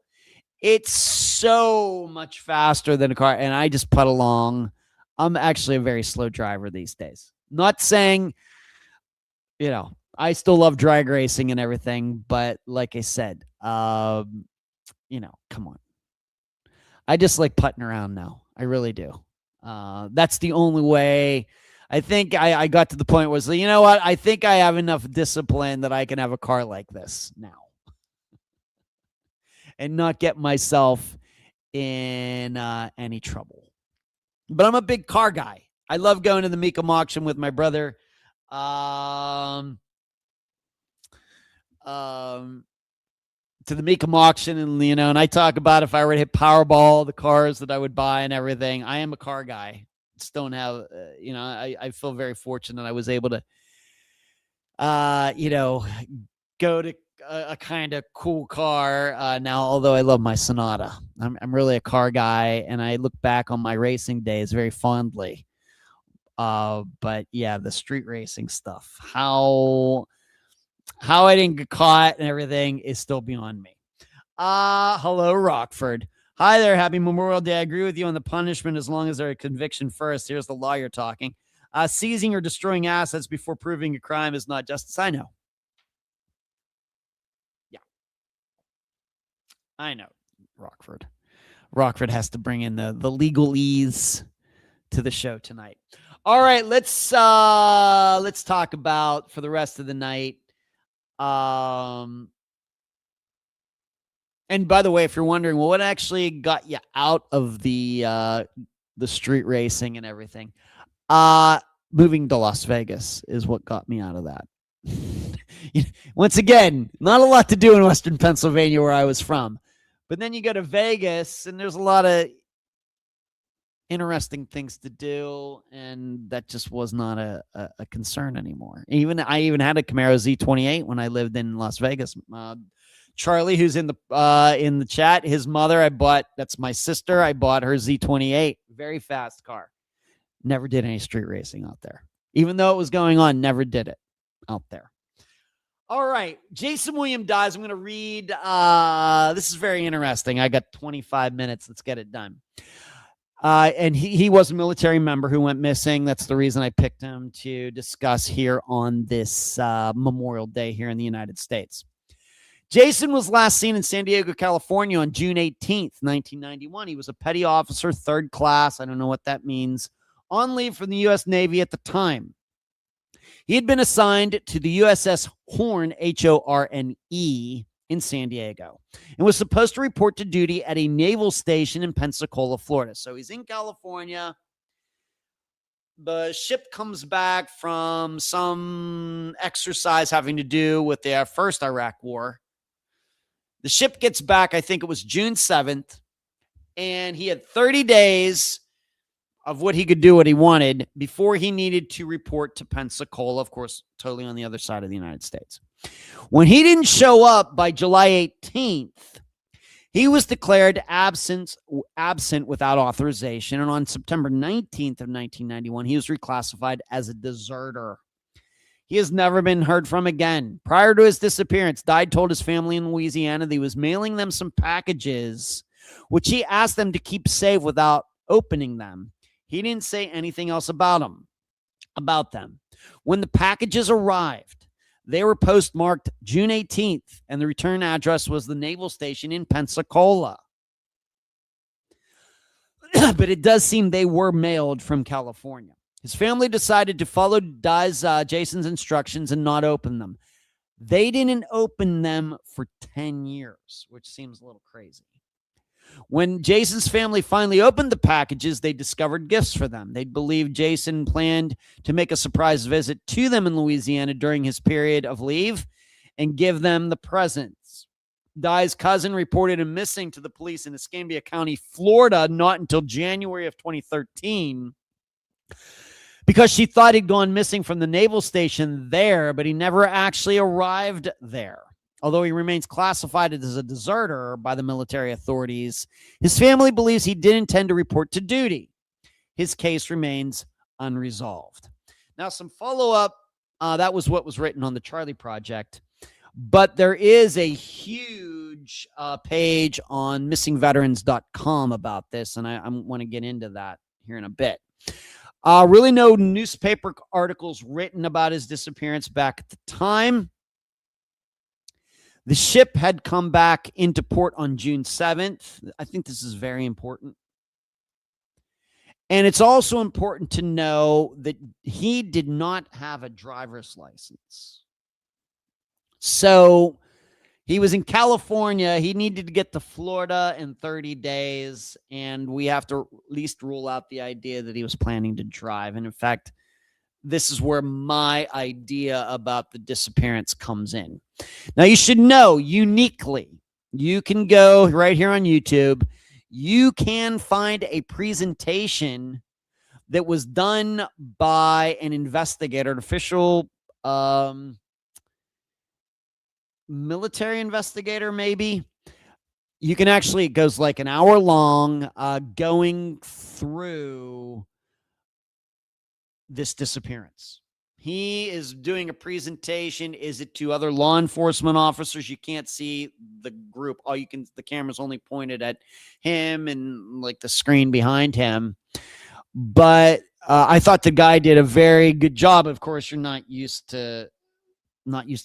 [SPEAKER 1] it's so much faster than a car, and I just putt along. I'm actually a very slow driver these days. Not saying, I still love drag racing and everything, but like I said, come on. I just like putting around now. I really do. That's the only way. I think I got to the point where, you know what? I think I have enough discipline that I can have a car like this now and not get myself in any trouble. But I'm a big car guy. I love going to the Mecum auction with my brother. To the Mecum auction, and and I talk about if I were to hit Powerball, the cars that I would buy and everything. I am a car guy. Just don't have, I feel very fortunate I was able to, go to a kind of cool car now. Although I love my Sonata, I'm really a car guy, and I look back on my racing days very fondly. But yeah, the street racing stuff, how I didn't get caught and everything is still beyond me. Hello, Rockford. Hi there. Happy Memorial Day. I agree with you on the punishment as long as there's a conviction first. Here's the lawyer talking. Seizing or destroying assets before proving a crime is not justice. I know. Yeah. I know, Rockford. Rockford has to bring in the legalese to the show tonight. All right, let's talk about for the rest of the night. And by the way, if you're wondering, well, what actually got you out of the street racing and everything? Moving to Las Vegas is what got me out of that. Once again, not a lot to do in Western Pennsylvania where I was from. But then you go to Vegas and there's a lot of interesting things to do, and that just was not a concern anymore. I even had a Camaro Z28 when I lived in Las Vegas. Charlie, who's in the chat, his mother, that's my sister. I bought her Z28, very fast car. Never did any street racing out there, even though it was going on. Never did it out there. All right, Jason William dies. I'm going to read. This is very interesting. I got 25 minutes. Let's get it done. And he was a military member who went missing. That's the reason I picked him to discuss here on this Memorial Day here in the United States. Jason was last seen in San Diego, California on June 18th, 1991. He was a petty officer, third class. I don't know what that means. On leave from the U.S. Navy at the time. He had been assigned to the USS Horn, Horne, in San Diego, and was supposed to report to duty at a naval station in Pensacola, Florida. So he's in California. The ship comes back from some exercise having to do with the first Iraq war. The ship gets back, I think it was June 7th, and he had 30 days of what he could do what he wanted before he needed to report to Pensacola, of course, totally on the other side of the United States. When he didn't show up by July 18th, he was declared absent without authorization. And on September 19th of 1991, he was reclassified as a deserter. He has never been heard from again. Prior to his disappearance, Dye told his family in Louisiana that he was mailing them some packages, which he asked them to keep safe without opening them. He didn't say anything else about them. When the packages arrived, they were postmarked June 18th, and the return address was the naval station in Pensacola. But it does seem they were mailed from California. His family decided to follow Jason's instructions and not open them. They didn't open them for 10 years, which seems a little crazy. When Jason's family finally opened the packages, they discovered gifts for them. They believed Jason planned to make a surprise visit to them in Louisiana during his period of leave and give them the presents. Dye's cousin reported him missing to the police in Escambia County, Florida, not until January of 2013, because she thought he'd gone missing from the naval station there, but he never actually arrived there. Although he remains classified as a deserter by the military authorities, his family believes he did intend to report to duty. His case remains unresolved. Now, some follow-up. That was what was written on the Charlie Project. But there is a huge page on missingveterans.com about this, and I want to get into that here in a bit. Really no newspaper articles written about his disappearance back at the time. The ship had come back into port on June 7th. I think this is very important. And it's also important to know that he did not have a driver's license. So He was in California. He needed to get to Florida in 30 days, and we have to at least rule out the idea that he was planning to drive. And in fact, this is where my idea about the disappearance comes in. Now, you should know uniquely, you can go right here on YouTube. You can find a presentation that was done by an investigator, an official military investigator, maybe. You can actually, it goes like an hour long, going through this disappearance. He is doing a presentation. Is it to other law enforcement officers? You can't see the group. All you can, the camera's only pointed at him and like the screen behind him. But I thought the guy did a very good job. Of course, you're not used to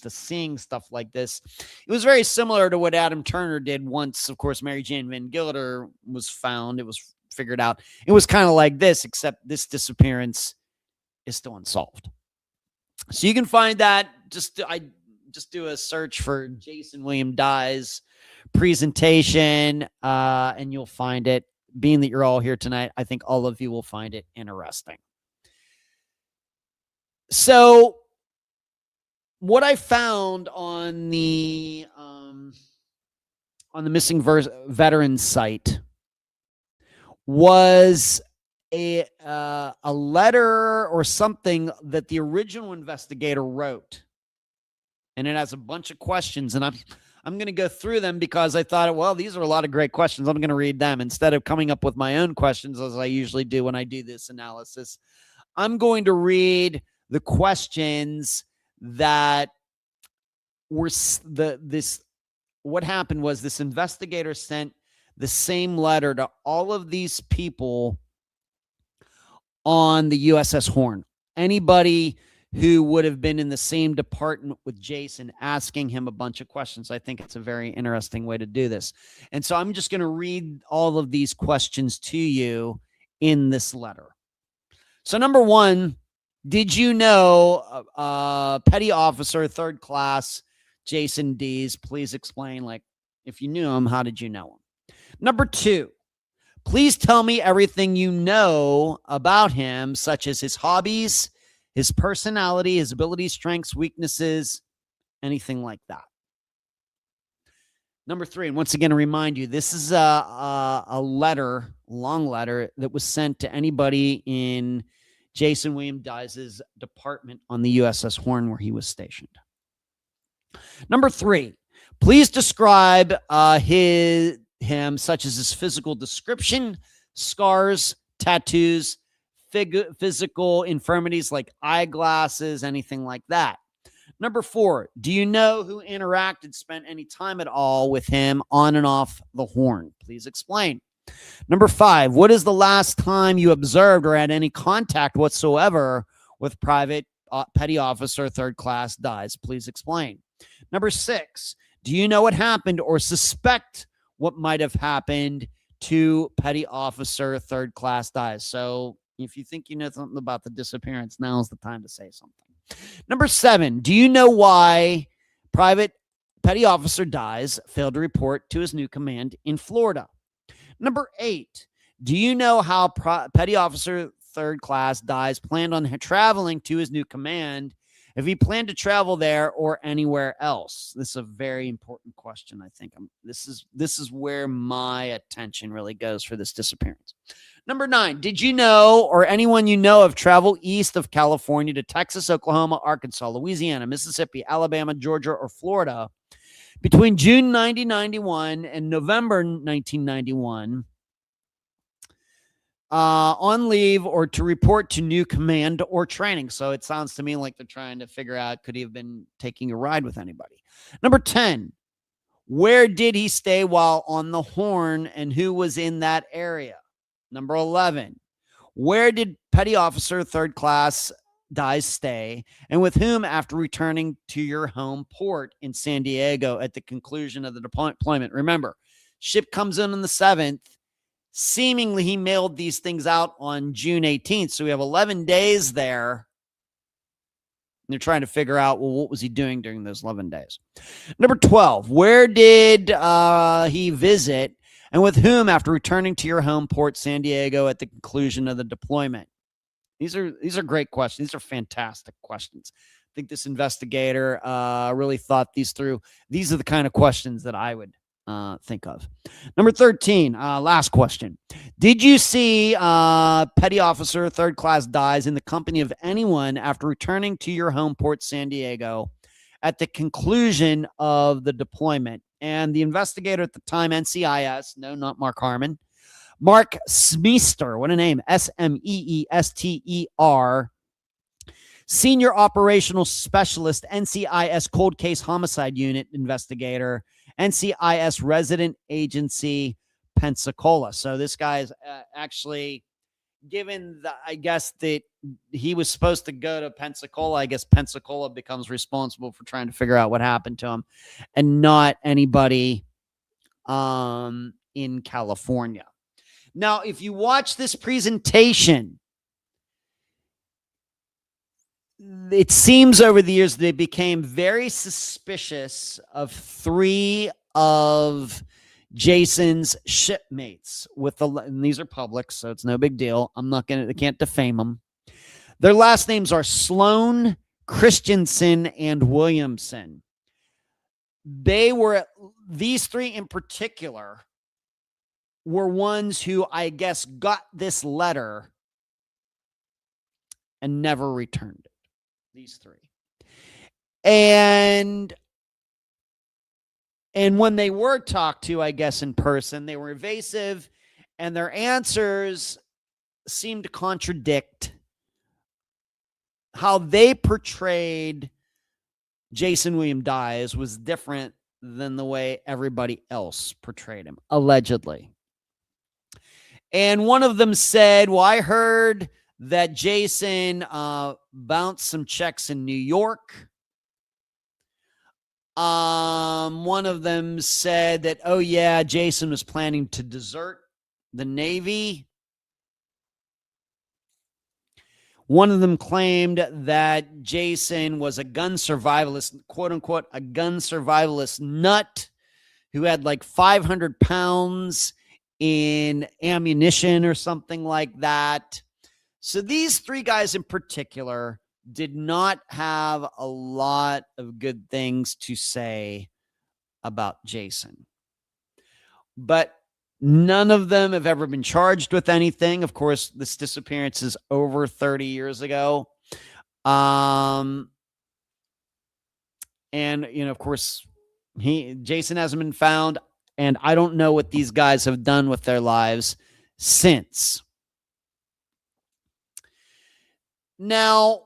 [SPEAKER 1] seeing stuff like this. It was very similar to what Adam Turner did once, of course, Mary Jane Van Gilder was found. It was figured out. It was kind of like this, except this disappearance is still unsolved. So you can find that. I just do a search for Jason William Dies presentation, and you'll find it. Being that you're all here tonight, I think all of you will find it interesting. So what I found on the missing veterans site was a letter or something that the original investigator wrote, and it has a bunch of questions, and I'm going to go through them because I thought, well, these are a lot of great questions. I'm going to read them instead of coming up with my own questions as I usually do when I do this analysis. I'm going to read the questions that were what happened was this investigator sent the same letter to all of these people on the USS Horn. Anybody who would have been in the same department with Jason, asking him a bunch of questions. I think it's a very interesting way to do this. And so I'm just going to read all of these questions to you in this letter. So number one, did you know Petty Officer, 3rd Class, Jason Dees? Please explain, like, if you knew him, how did you know him? Number two, please tell me everything you know about him, such as his hobbies, his personality, his abilities, strengths, weaknesses, anything like that. Number three, and once again, to remind you, this is a letter, long letter, that was sent to anybody in Jason William Dies' department on the USS Horn where he was stationed. Number three, please describe him, such as his physical description, scars, tattoos, physical infirmities like eyeglasses, anything like that. Number four, do you know who interacted, spent any time at all with him on and off the Horn? Please explain. Number five, what is the last time you observed or had any contact whatsoever with Private Petty Officer 3rd Class Dies? Please explain. Number six, do you know what happened or suspect what might have happened to Petty Officer 3rd Class Dies? So if you think you know something about the disappearance, now's the time to say something. Number seven, do you know why Private Petty Officer Dies failed to report to his new command in Florida? Number eight, do you know how Petty Officer 3rd Class Dies planned on traveling to his new command, if he planned to travel there or anywhere else? This is a very important question, I think. This is where my attention really goes for this disappearance. Number nine, did you know, or anyone you know of, travel east of California to Texas, Oklahoma, Arkansas, Louisiana, Mississippi, Alabama, Georgia, or Florida between June 1991 and November 1991 on leave or to report to new command or training? So it sounds to me like they're trying to figure out, could he have been taking a ride with anybody? Number 10, where did he stay while on the Horn and who was in that area? Number 11, where did Petty Officer 3rd Class Dies stay and with whom after returning to your home port in San Diego at the conclusion of the deployment? Remember, ship comes in on the 7th. Seemingly, he mailed these things out on June 18th. So we have 11 days there they're trying to figure out, well, what was he doing during those 11 days? Number 12, where did he visit and with whom after returning to your home port, San Diego, at the conclusion of the deployment? These are great questions. These are fantastic questions. I think this investigator really thought these through. These are the kind of questions that I would think of. Number 13, last question. Did you see petty officer, third class, dies in the company of anyone after returning to your home port, San Diego, at the conclusion of the deployment? And the investigator at the time, NCIS, no, not Mark Harmon, Mark Smeester, what a name, Smeester, Senior Operational Specialist, NCIS Cold Case Homicide Unit Investigator, NCIS Resident Agency, Pensacola. So this guy's actually, given the, I guess that he was supposed to go to Pensacola, I guess Pensacola becomes responsible for trying to figure out what happened to him, and not anybody in California. Now, if you watch this presentation, it seems over the years they became very suspicious of 3 of Jason's shipmates with and these are public, so it's no big deal. They can't defame them. Their last names are Sloan, Christensen, and Williamson. These 3 in particular were ones who I guess got this letter and never returned it. These 3. And when they were talked to, I guess, in person, they were evasive, and their answers seemed to contradict how they portrayed Jason William Dyes was different than the way everybody else portrayed him, allegedly. And one of them said, well, I heard that Jason bounced some checks in New York. One of them said that, oh yeah, Jason was planning to desert the Navy. One of them claimed that Jason was a gun survivalist, quote unquote, a gun survivalist nut who had like 500 pounds in ammunition or something like that. So these 3 guys in particular did not have a lot of good things to say about Jason. But none of them have ever been charged with anything. Of course, this disappearance is over 30 years ago. And, of course, Jason hasn't been found, and I don't know what these guys have done with their lives since. Now,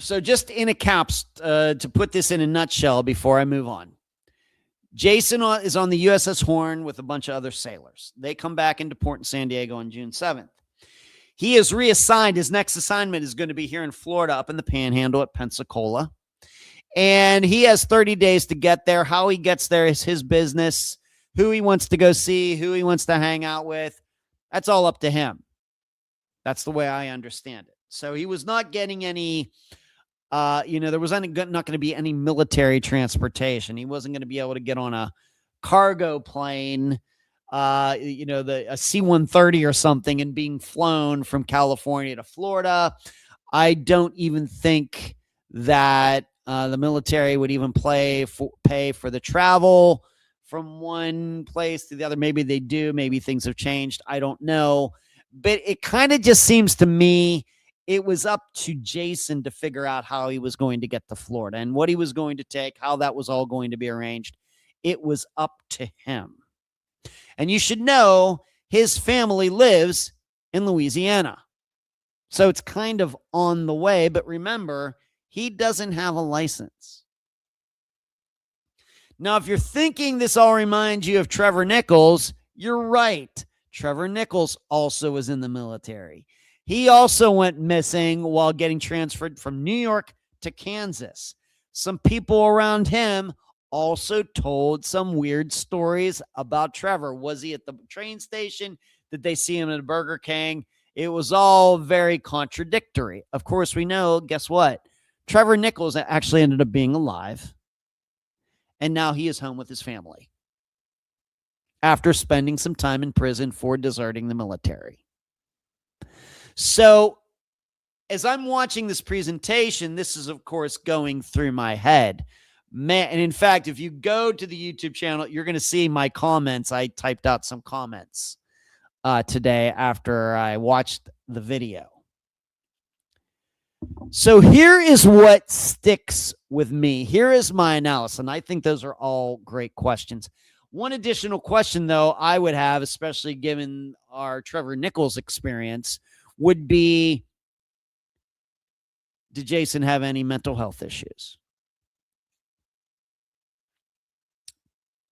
[SPEAKER 1] so just in a caps, to put this in a nutshell before I move on. Jason is on the USS Horn with a bunch of other sailors. They come back into port in San Diego on June 7th. He is reassigned. His next assignment is going to be here in Florida, up in the Panhandle at Pensacola. And he has 30 days to get there. How he gets there is his business. Who he wants to go see, who he wants to hang out with, that's all up to him. That's the way I understand it. So he was not getting any, there was not going to be any military transportation. He wasn't going to be able to get on a cargo plane, a C-130 or something, and being flown from California to Florida. I don't even think that the military would even pay for the travel from one place to the other. Maybe they do. Maybe things have changed. I don't know. But it kind of just seems to me it was up to Jason to figure out how he was going to get to Florida and what he was going to take, how that was all going to be arranged. It was up to him. And you should know his family lives in Louisiana. So it's kind of on the way. But remember, he doesn't have a license. Now, if you're thinking this all reminds you of Trevor Nichols, you're right. Trevor Nichols also was in the military. He also went missing while getting transferred from New York to Kansas. Some people around him also told some weird stories about Trevor. Was he at the train station? Did they see him at a Burger King? It was all very contradictory. Of course, we know, guess what? Trevor Nichols actually ended up being alive, and now he is home with his family after spending some time in prison for deserting the military. So, as I'm watching this presentation, this is, of course, going through my head. Man, and in fact, if you go to the YouTube channel, you're going to see my comments. I typed out some comments today after I watched the video. So here is what sticks with me. Here is my analysis, and I think those are all great questions. One additional question, though, I would have, especially given our Trevor Nichols experience, would be, did Jason have any mental health issues?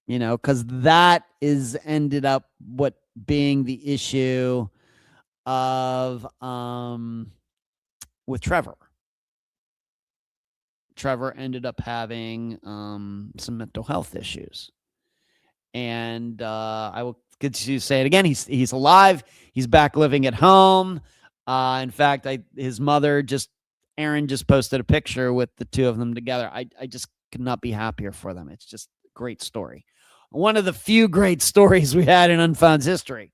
[SPEAKER 1] You know, because that is ended up what being the issue of with Trevor. Trevor ended up having some mental health issues. And I will get to say it again. He's alive. He's back living at home. In fact, his mother Erin just posted a picture with the two of them together. I just could not be happier for them. It's just a great story. One of the few great stories we had in Unfound's history.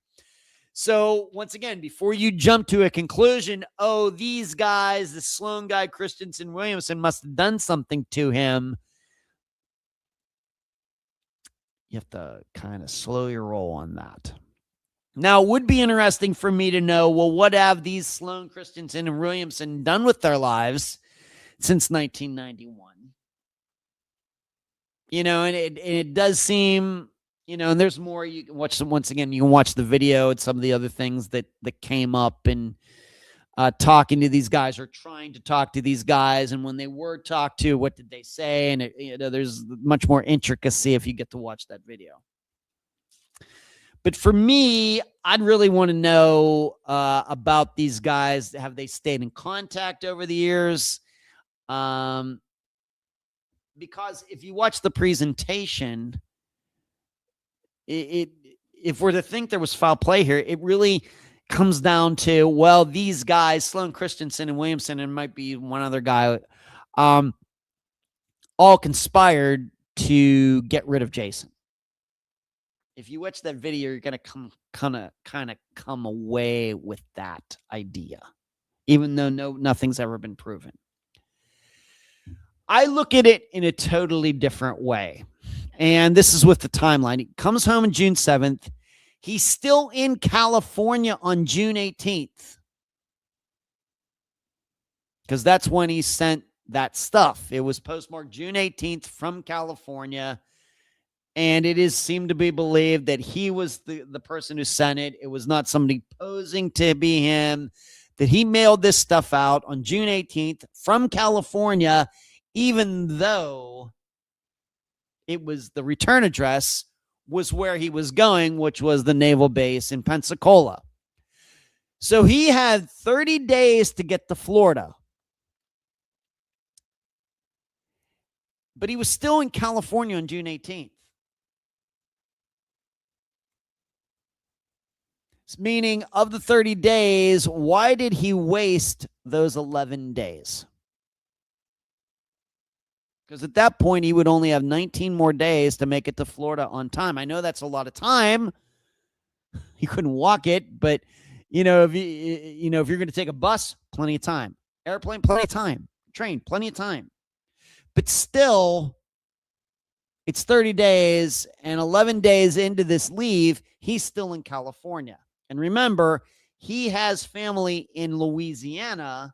[SPEAKER 1] So once again, before you jump to a conclusion, oh, these guys, the Sloan guy, Christensen, Williamson must have done something to him. You have to kind of slow your roll on that. Now, it would be interesting for me to know, well, what have these Sloan, Christensen, and Williamson done with their lives since 1991? You know, and it does seem, you know, and there's more. You can watch once again, you can watch the video and some of the other things that came up and talking to these guys or trying to talk to these guys. And when they were talked to, what did they say? And there's much more intricacy if you get to watch that video. But for me, I'd really want to know about these guys. Have they stayed in contact over the years? Because if you watch the presentation, if we're to think there was foul play here, it really comes down to, well, these guys, Sloan, Christensen, and Williamson, and might be one other guy, all conspired to get rid of Jason. If you watch that video, you're going to kind of come away with that idea, even though nothing's ever been proven. I look at it in a totally different way. And this is with the timeline. He comes home on June 7th. He's still in California on June 18th. Because that's when he sent that stuff. It was postmarked June 18th from California. And it is seemed to be believed that he was the person who sent it. It was not somebody posing to be him. That he mailed this stuff out on June 18th from California, even though it was the return address was where he was going, which was the naval base in Pensacola. So he had 30 days to get to Florida. But he was still in California on June 18th. Meaning, of the 30 days, why did he waste those 11 days? Because at that point, he would only have 19 more days to make it to Florida on time. I know that's a lot of time. He couldn't walk it, but if you're going to take a bus, plenty of time. Airplane, plenty of time. Train, plenty of time. But still, it's 30 days, and 11 days into this leave, he's still in California. And remember, he has family in Louisiana.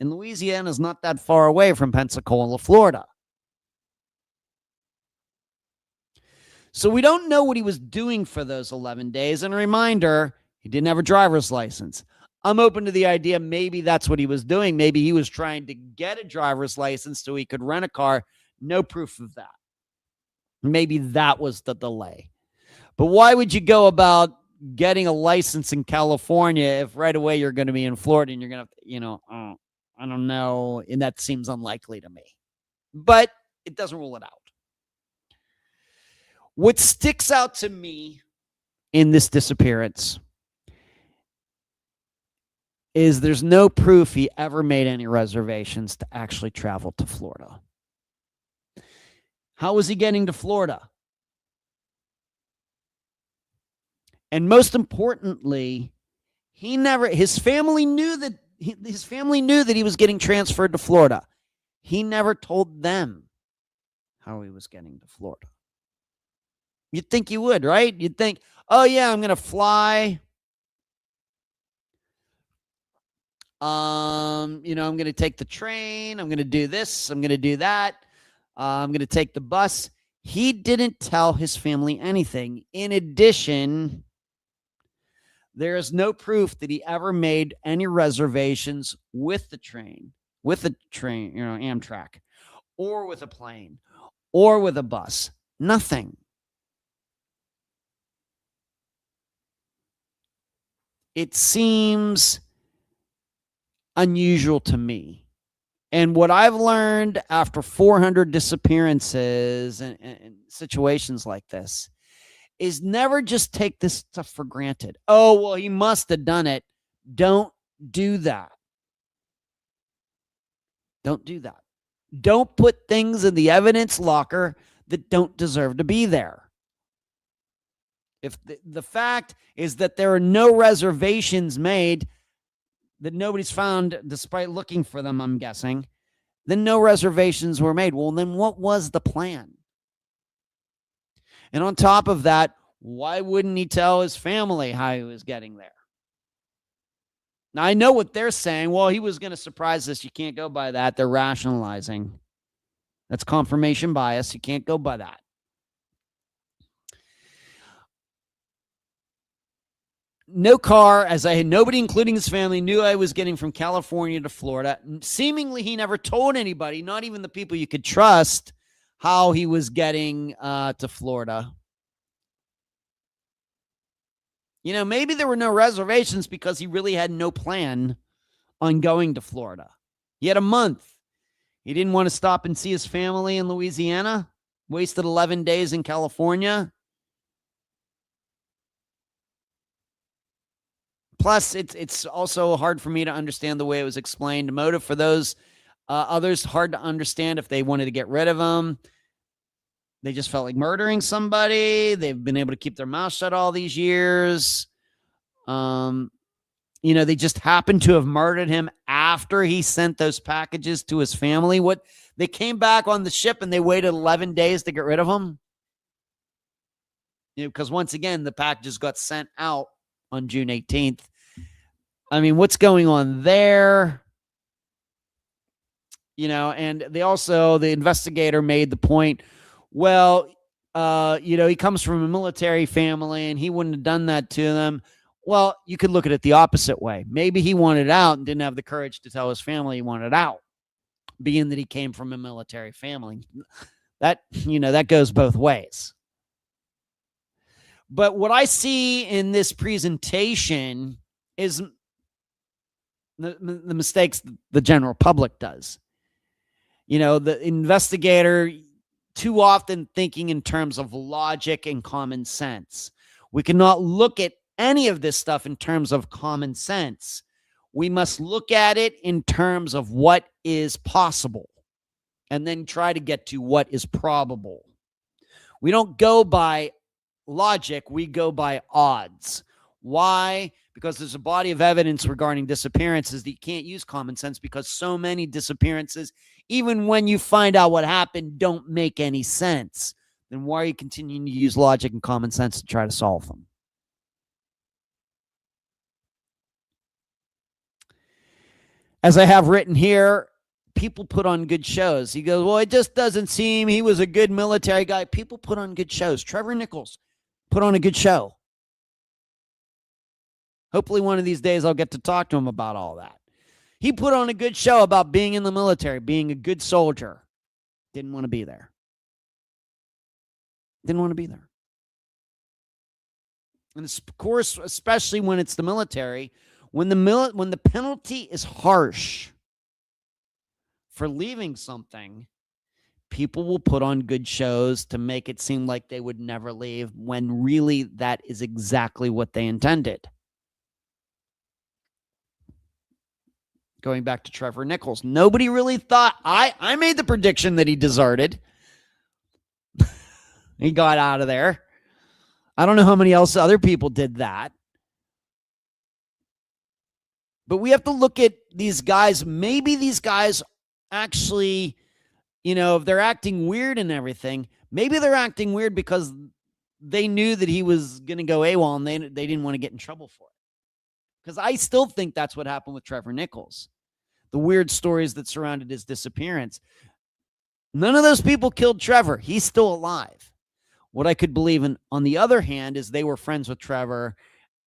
[SPEAKER 1] And Louisiana is not that far away from Pensacola, Florida. So we don't know what he was doing for those 11 days. And a reminder, he didn't have a driver's license. I'm open to the idea maybe that's what he was doing. Maybe he was trying to get a driver's license so he could rent a car. No proof of that. Maybe that was the delay. But why would you go about getting a license in California if right away you're going to be in Florida and you're going to, I don't know. And that seems unlikely to me. But it doesn't rule it out. What sticks out to me in this disappearance is there's no proof he ever made any reservations to actually travel to Florida. How was he getting to Florida? And most importantly, his family knew that he was getting transferred to Florida. He never told them how he was getting to Florida. You'd think you would, right? You'd think, oh yeah, I'm going to fly. I'm going to take the train. I'm going to do this. I'm going to do that. I'm going to take the bus. He didn't tell his family anything. In addition, there is no proof that he ever made any reservations with the train, Amtrak, or with a plane, or with a bus. Nothing. It seems unusual to me. And what I've learned after 400 disappearances and situations like this is never just take this stuff for granted. Oh, well, he must have done it. Don't do that. Don't do that. Don't put things in the evidence locker that don't deserve to be there. If the fact is that there are no reservations made, that nobody's found despite looking for them, I'm guessing, then no reservations were made. Well, then what was the plan? And on top of that, why wouldn't he tell his family how he was getting there? Now, I know what they're saying. Well, he was going to surprise us. You can't go by that. They're rationalizing. That's confirmation bias. You can't go by that. No car, as I had nobody, including his family, knew I was getting from California to Florida. Seemingly, he never told anybody, not even the people you could trust, how he was getting to Florida. Maybe there were no reservations because he really had no plan on going to Florida. He had a month. He didn't want to stop and see his family in Louisiana. Wasted 11 days in California. Plus, it's also hard for me to understand the way it was explained. Motive for those others, hard to understand if they wanted to get rid of him. They just felt like murdering somebody. They've been able to keep their mouth shut all these years. They just happened to have murdered him after he sent those packages to his family. They came back on the ship and they waited 11 days to get rid of him. Because once again, the packages got sent out on June 18th. I mean, what's going on there? And the investigator made the point, well, he comes from a military family and he wouldn't have done that to them. Well, you could look at it the opposite way. Maybe he wanted out and didn't have the courage to tell his family he wanted out, being that he came from a military family. That goes both ways. But what I see in this presentation is the mistakes the general public does. The investigator too often thinking in terms of logic and common sense. We cannot look at any of this stuff in terms of common sense. We must look at it in terms of what is possible and then try to get to what is probable. We don't go by logic, we go by odds. Why? Because there's a body of evidence regarding disappearances that you can't use common sense because so many disappearances, even when you find out what happened, don't make any sense. Then why are you continuing to use logic and common sense to try to solve them? As I have written here, people put on good shows. He goes, well, it just doesn't seem he was a good military guy. People put on good shows. Trevor Nichols put on a good show. Hopefully one of these days I'll get to talk to him about all that. He put on a good show about being in the military, being a good soldier. Didn't want to be there. Didn't want to be there. And of course, especially when it's the military, when the penalty is harsh for leaving something, people will put on good shows to make it seem like they would never leave when really that is exactly what they intended. going back to Trevor Nichols. Nobody really thought, I made the prediction that he deserted. He got out of there. I don't know how many other people did that. But we have to look at these guys. Maybe these guys actually, if they're acting weird and everything, maybe they're acting weird because they knew that he was going to go AWOL and they didn't want to get in trouble for it. Because I still think that's what happened with Trevor Nichols. The weird stories that surrounded his disappearance. None of those people killed Trevor. He's still alive. What I could believe in, on the other hand, is they were friends with Trevor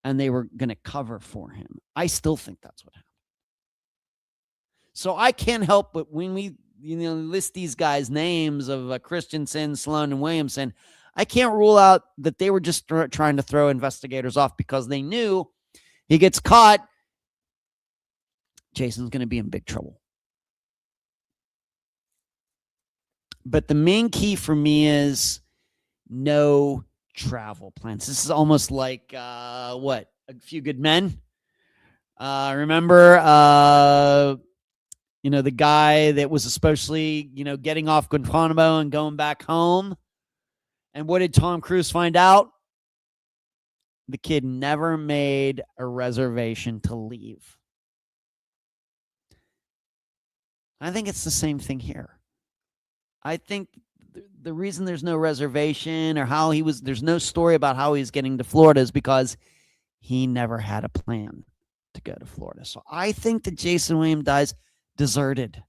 [SPEAKER 1] and they were going to cover for him. I still think that's what happened. So I can't help but when we list these guys' names of Christensen, Sloan, and Williamson, I can't rule out that they were just trying to throw investigators off because they knew he gets caught, Jason's going to be in big trouble. But the main key for me is no travel plans. This is almost like, A Few Good Men? Remember, the guy that was especially, getting off Guantanamo and going back home? And what did Tom Cruise find out? The kid never made a reservation to leave. I think it's the same thing here. I think the reason there's no reservation or there's no story about how he's getting to Florida is because he never had a plan to go to Florida. So I think that Jason Williams Dies deserted.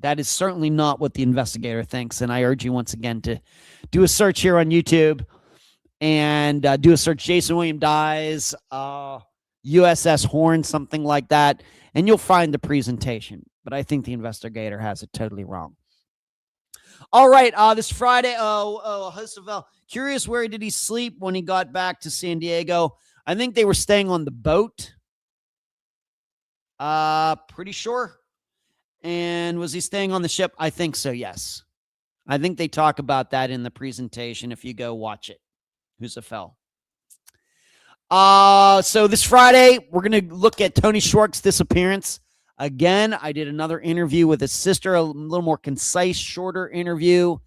[SPEAKER 1] That is certainly not what the investigator thinks. And I urge you once again to do a search here on YouTube and do a search Jason Williams Dies, USS Horn, something like that. And you'll find the presentation. But I think the investigator has it totally wrong. All right. This Friday, Josefel, curious where did he sleep when he got back to San Diego? I think they were staying on the boat. Pretty sure. And was he staying on the ship? I think so, yes. I think they talk about that in the presentation if you go watch it. Josefel. So this Friday, we're going to look at Tony Schwartz's disappearance. Again, I did another interview with his sister, a little more concise, shorter interview.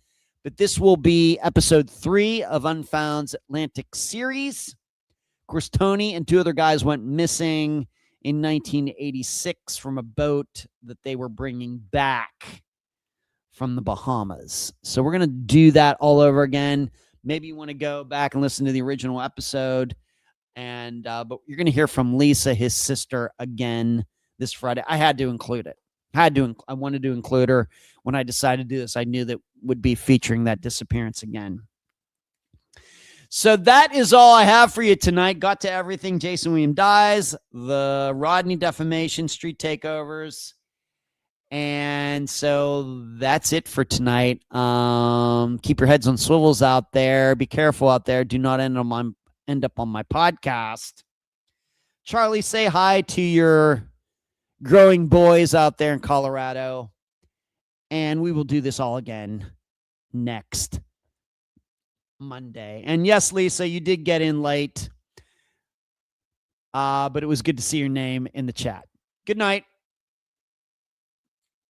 [SPEAKER 1] But this will be episode 3 of Unfound's Atlantic series. Of course, Tony and 2 other guys went missing in 1986 from a boat that they were bringing back from the Bahamas. So we're going to do that all over again. Maybe you want to go back and listen to the original episode. And but you're going to hear from Lisa, his sister, again this Friday. I had to include it. I wanted to include her. When I decided to do this, I knew that would be featuring that disappearance again. So that is all I have for you tonight. Got to everything. Jason Williams Dies, the Rodni Defamation, Street Takeovers. And so that's it for tonight. Keep your heads on swivels out there. Be careful out there. Do not end up on my podcast. Charlie, say hi to your growing boys out there in Colorado. And we will do this all again next Monday. And yes, Lisa, you did get in late. But it was good to see your name in the chat. Good night.